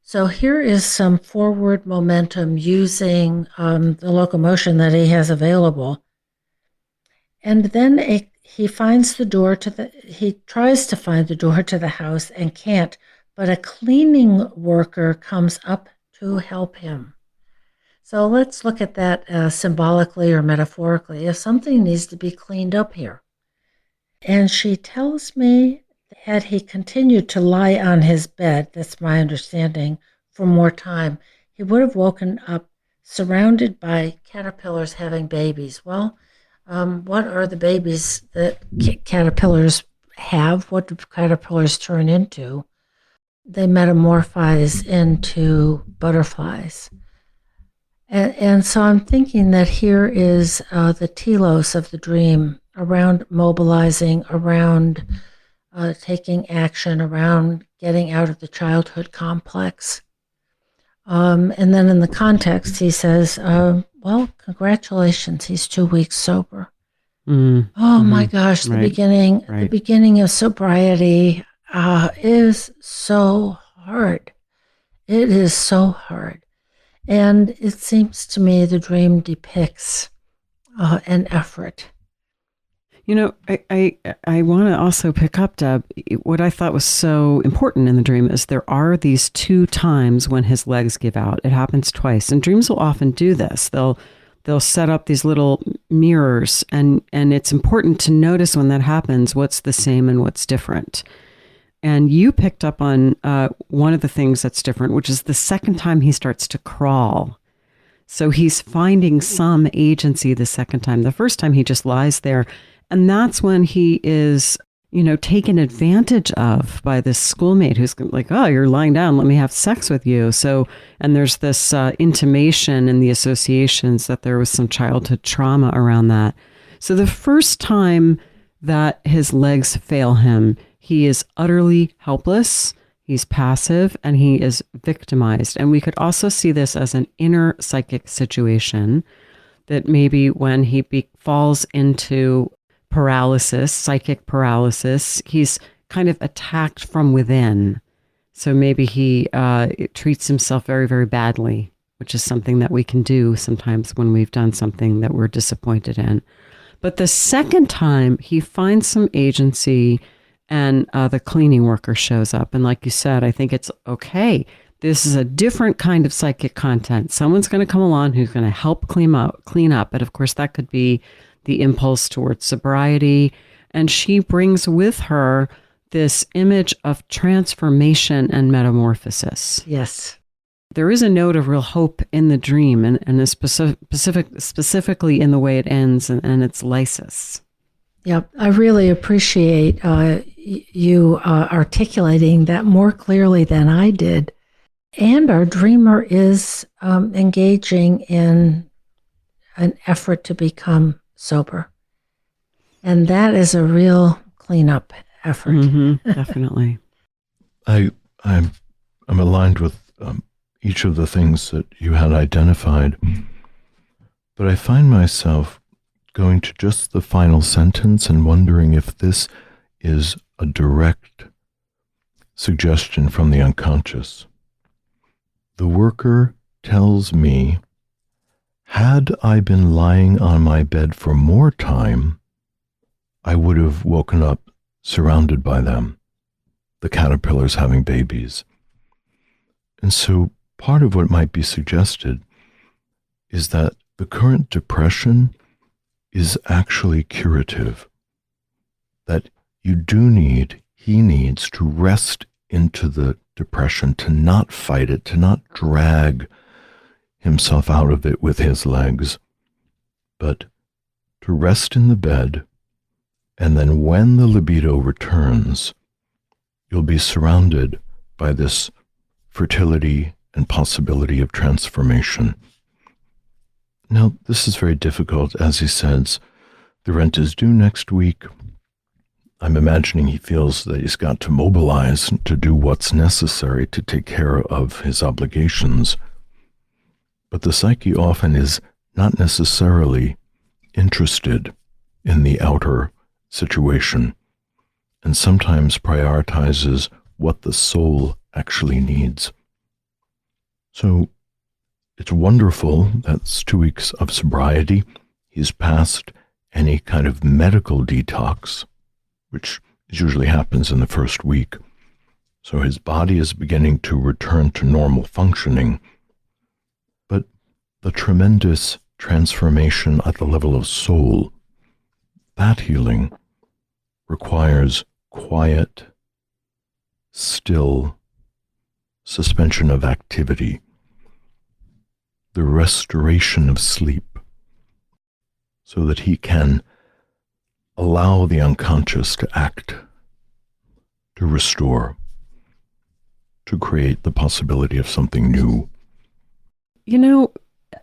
So here is some forward momentum using the locomotion that he has available. And then he finds the door he tries to find the door to the house and can't, but a cleaning worker comes up to help him. So let's look at that symbolically or metaphorically. If something needs to be cleaned up here. And she tells me, had he continued to lie on his bed, that's my understanding, for more time, he would have woken up surrounded by caterpillars having babies. Well, what are the babies that caterpillars have? What do caterpillars turn into? They metamorphose into butterflies. And so I'm thinking that here is the telos of the dream around mobilizing, around taking action, around getting out of the childhood complex. And then in the context, he says, well, congratulations, he's 2 weeks sober. My gosh, the beginning of sobriety is so hard. It is so hard. And it seems to me the dream depicts an effort. I want to also pick up, Deb, what I thought was so important in the dream is there are these 2 times when his legs give out. It happens twice. And dreams will often do this. They'll set up these little mirrors, and it's important to notice when that happens what's the same and what's different. And you picked up on one of the things that's different, which is the second time he starts to crawl. So he's finding some agency the second time. The first time he just lies there. And that's when he is, taken advantage of by this schoolmate who's like, oh, you're lying down. Let me have sex with you. So, and there's this intimation in the associations that there was some childhood trauma around that. So the first time that his legs fail him, he is utterly helpless. He's passive and he is victimized. And we could also see this as an inner psychic situation, that maybe when he falls into paralysis, psychic paralysis, he's kind of attacked from within. So maybe he treats himself very, very badly, which is something that we can do sometimes when we've done something that we're disappointed in. But the second time he finds some agency, and the cleaning worker shows up. And like you said, I think it's okay. This is a different kind of psychic content. Someone's going to come along who's going to help clean up. But of course, that could be the impulse towards sobriety. And she brings with her this image of transformation and metamorphosis. Yes. There is a note of real hope in the dream, and specifically in the way it ends and its lysis. Yep, I really appreciate you articulating that more clearly than I did. And our dreamer is engaging in an effort to become sober. And that is a real cleanup effort. Mm-hmm, definitely. I'm aligned with each of the things that you had identified, but I find myself going to just the final sentence and wondering if this is a direct suggestion from the unconscious. The worker tells me, had I been lying on my bed for more time, I would have woken up surrounded by them, the caterpillars having babies. And so part of what might be suggested is that the current depression is actually curative, that he needs to rest into the depression, to not fight it, to not drag himself out of it with his legs, but to rest in the bed, and then when the libido returns, you'll be surrounded by this fertility and possibility of transformation. Now, this is very difficult. As he says, the rent is due next week. I'm imagining he feels that he's got to mobilize to do what's necessary to take care of his obligations. But the psyche often is not necessarily interested in the outer situation, and sometimes prioritizes what the soul actually needs. So it's wonderful that's 2 weeks of sobriety. He's passed any kind of medical detox, which usually happens in the first week. So his body is beginning to return to normal functioning. But the tremendous transformation at the level of soul, that healing requires quiet, still suspension of activity, the restoration of sleep, so that he can allow the unconscious to act, to restore, to create the possibility of something new.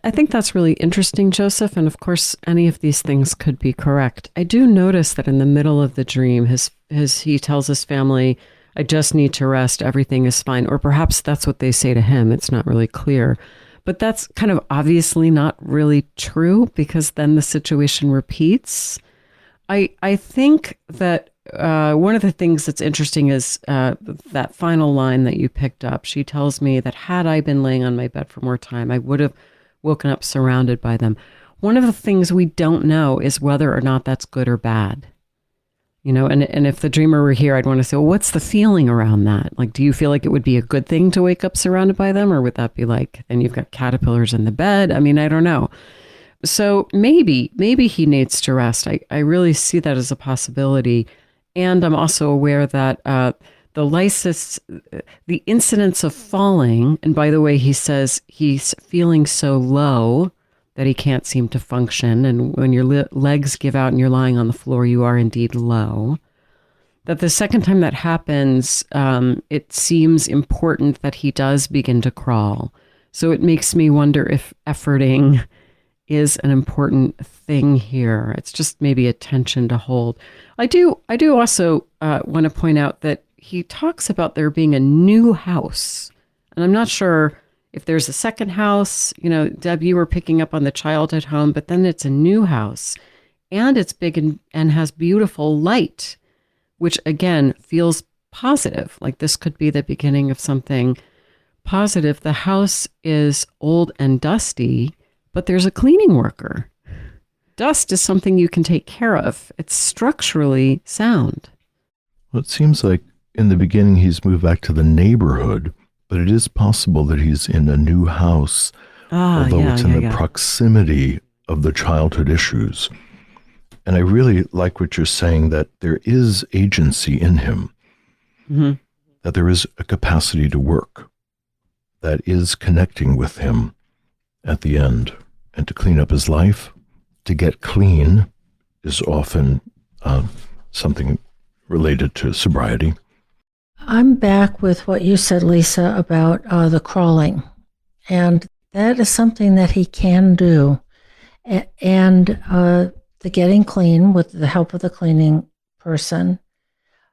I think that's really interesting, Joseph. And of course, any of these things could be correct. I do notice that in the middle of the dream, he tells his family, I just need to rest. Everything is fine. Or perhaps that's what they say to him. It's not really clear. But that's kind of obviously not really true, because then the situation repeats. I think that one of the things that's interesting is that final line that you picked up. She tells me that had I been laying on my bed for more time, I would have woken up surrounded by them. One of the things we don't know is whether or not that's good or bad. And if the dreamer were here, I'd want to say, well, what's the feeling around that? Like, do you feel like it would be a good thing to wake up surrounded by them? Or would that be like, then you've got caterpillars in the bed? I mean, I don't know. So maybe he needs to rest. I really see that as a possibility. And I'm also aware that the lysis, the incidence of falling. And by the way, he says he's feeling so low that he can't seem to function. And when your legs give out and you're lying on the floor, you are indeed low. That the second time that happens, it seems important that he does begin to crawl. So it makes me wonder if efforting is an important thing here. It's just maybe a tension to hold. I do also want to point out that he talks about there being a new house. And I'm not sure if there's a second house. You know, Deb, you were picking up on the child at home, but then it's a new house. And it's big and has beautiful light, which again feels positive. Like this could be the beginning of something positive. The house is old and dusty, but there's a cleaning worker. Dust is something you can take care of. It's structurally sound. Well, it seems like in the beginning he's moved back to the neighborhood, but it is possible that he's in a new house, although it's in the proximity of the childhood issues. And I really like what you're saying, that there is agency in him, that there is a capacity to work that is connecting with him at the end. And to clean up his life, to get clean, is often something related to sobriety. I'm back with what you said, Lisa, about the crawling. And that is something that he can do. And the getting clean with the help of the cleaning person.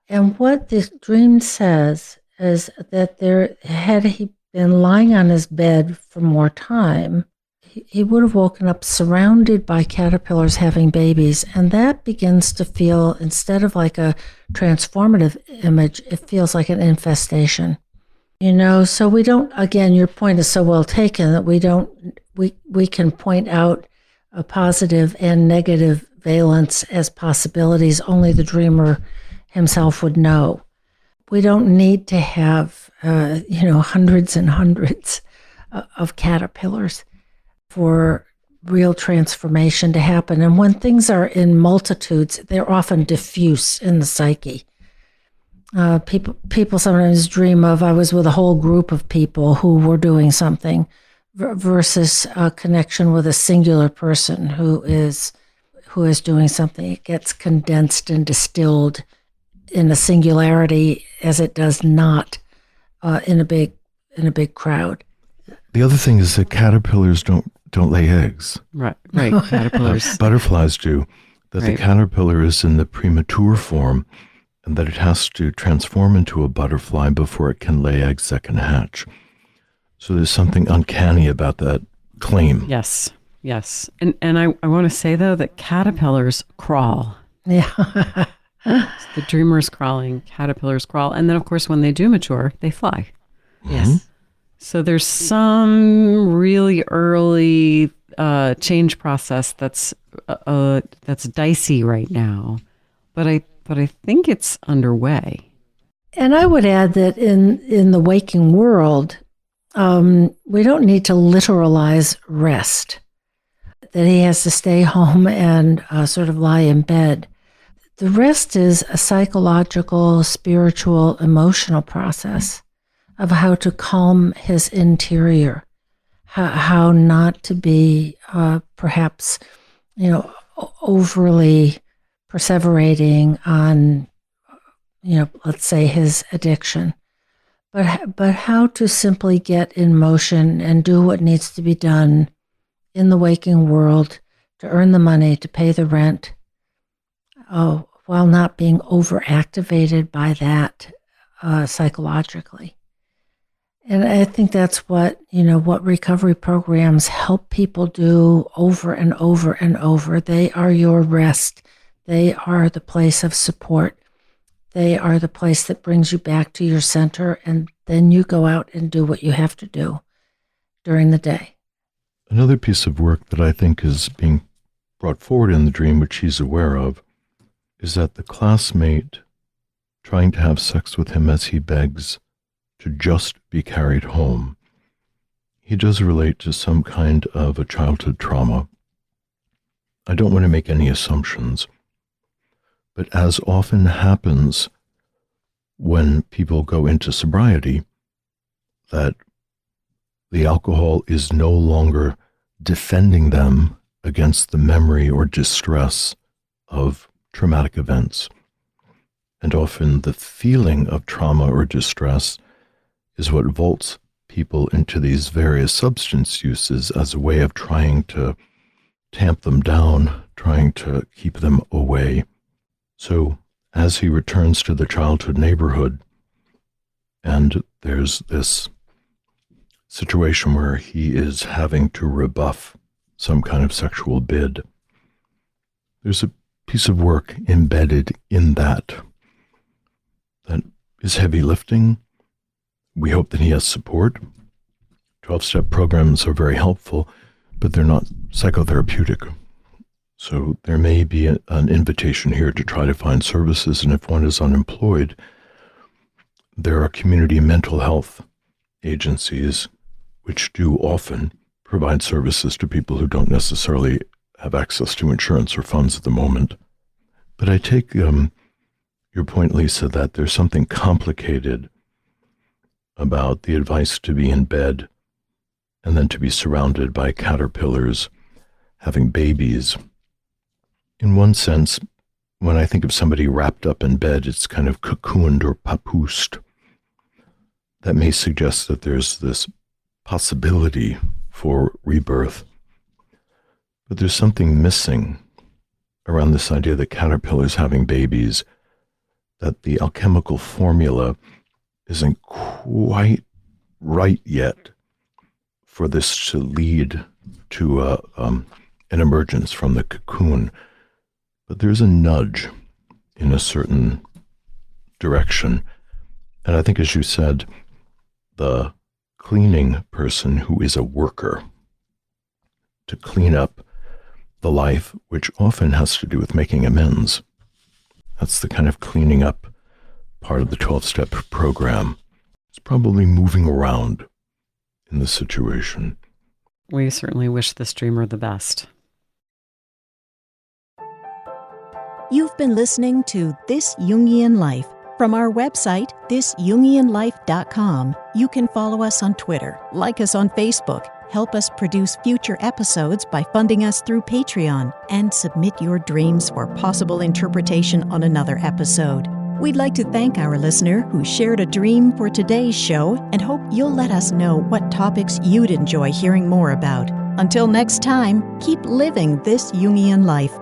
And what this dream says is that had he been lying on his bed for more time, he would have woken up surrounded by caterpillars having babies. And that begins to feel, instead of like a transformative image, it feels like an infestation. You know, so we don't, again, your point is so well taken that we can point out a positive and negative valence as possibilities. Only the dreamer himself would know. We don't need to have, hundreds and hundreds of caterpillars for real transformation to happen. And when things are in multitudes, they're often diffuse in the psyche. People sometimes dream of, I was with a whole group of people who were doing something, versus a connection with a singular person who is doing something. It gets condensed and distilled in a singularity, as it does not in a big crowd. The other thing is that caterpillars don't lay eggs. Right. Caterpillars. Butterflies do. That the caterpillar is in the premature form, and that it has to transform into a butterfly before it can lay eggs that can hatch. So there's something uncanny about that claim. Yes. And I want to say, though, that caterpillars crawl. Yeah. The dreamer is crawling, caterpillars crawl. And then, of course, when they do mature, they fly. Yes. So there's some really early change process that's dicey right now, but I think it's underway. And I would add that in the waking world, we don't need to literalize rest. That he has to stay home and sort of lie in bed. The rest is a psychological, spiritual, emotional process of how to calm his interior, how not to be perhaps, overly perseverating on, let's say his addiction, but how to simply get in motion and do what needs to be done in the waking world to earn the money, to pay the rent, while not being overactivated by that psychologically. And I think that's what recovery programs help people do over and over and over. They are your rest. They are the place of support. They are the place that brings you back to your center, and then you go out and do what you have to do during the day. Another piece of work that I think is being brought forward in the dream, which he's aware of, is that the classmate trying to have sex with him as he begs to just be carried home. He does relate to some kind of a childhood trauma. I don't want to make any assumptions, but as often happens when people go into sobriety, that the alcohol is no longer defending them against the memory or distress of traumatic events. And often the feeling of trauma or distress is what vaults people into these various substance uses as a way of trying to tamp them down, trying to keep them away. So as he returns to the childhood neighborhood, and there's this situation where he is having to rebuff some kind of sexual bid, there's a piece of work embedded in that is heavy lifting. We hope that he has support. 12-step programs are very helpful, but they're not psychotherapeutic. So there may be an invitation here to try to find services, and if one is unemployed, there are community mental health agencies which do often provide services to people who don't necessarily have access to insurance or funds at the moment. But I take your point, Lisa, that there's something complicated about the advice to be in bed and then to be surrounded by caterpillars, having babies. In one sense, when I think of somebody wrapped up in bed, it's kind of cocooned or papoosed. That may suggest that there's this possibility for rebirth. But there's something missing around this idea that caterpillars having babies, that the alchemical formula isn't quite right yet for this to lead to an emergence from the cocoon. But there's a nudge in a certain direction. And I think, as you said, the cleaning person who is a worker to clean up the life, which often has to do with making amends. That's the kind of cleaning up part of the 12-step program. It's probably moving around in the situation. We certainly wish this dreamer the best. You've been listening to This Jungian Life. From our website, thisjungianlife.com, you can follow us on Twitter, like us on Facebook, help us produce future episodes by funding us through Patreon, and submit your dreams for possible interpretation on another episode. We'd like to thank our listener who shared a dream for today's show and hope you'll let us know what topics you'd enjoy hearing more about. Until next time, keep living this Jungian life.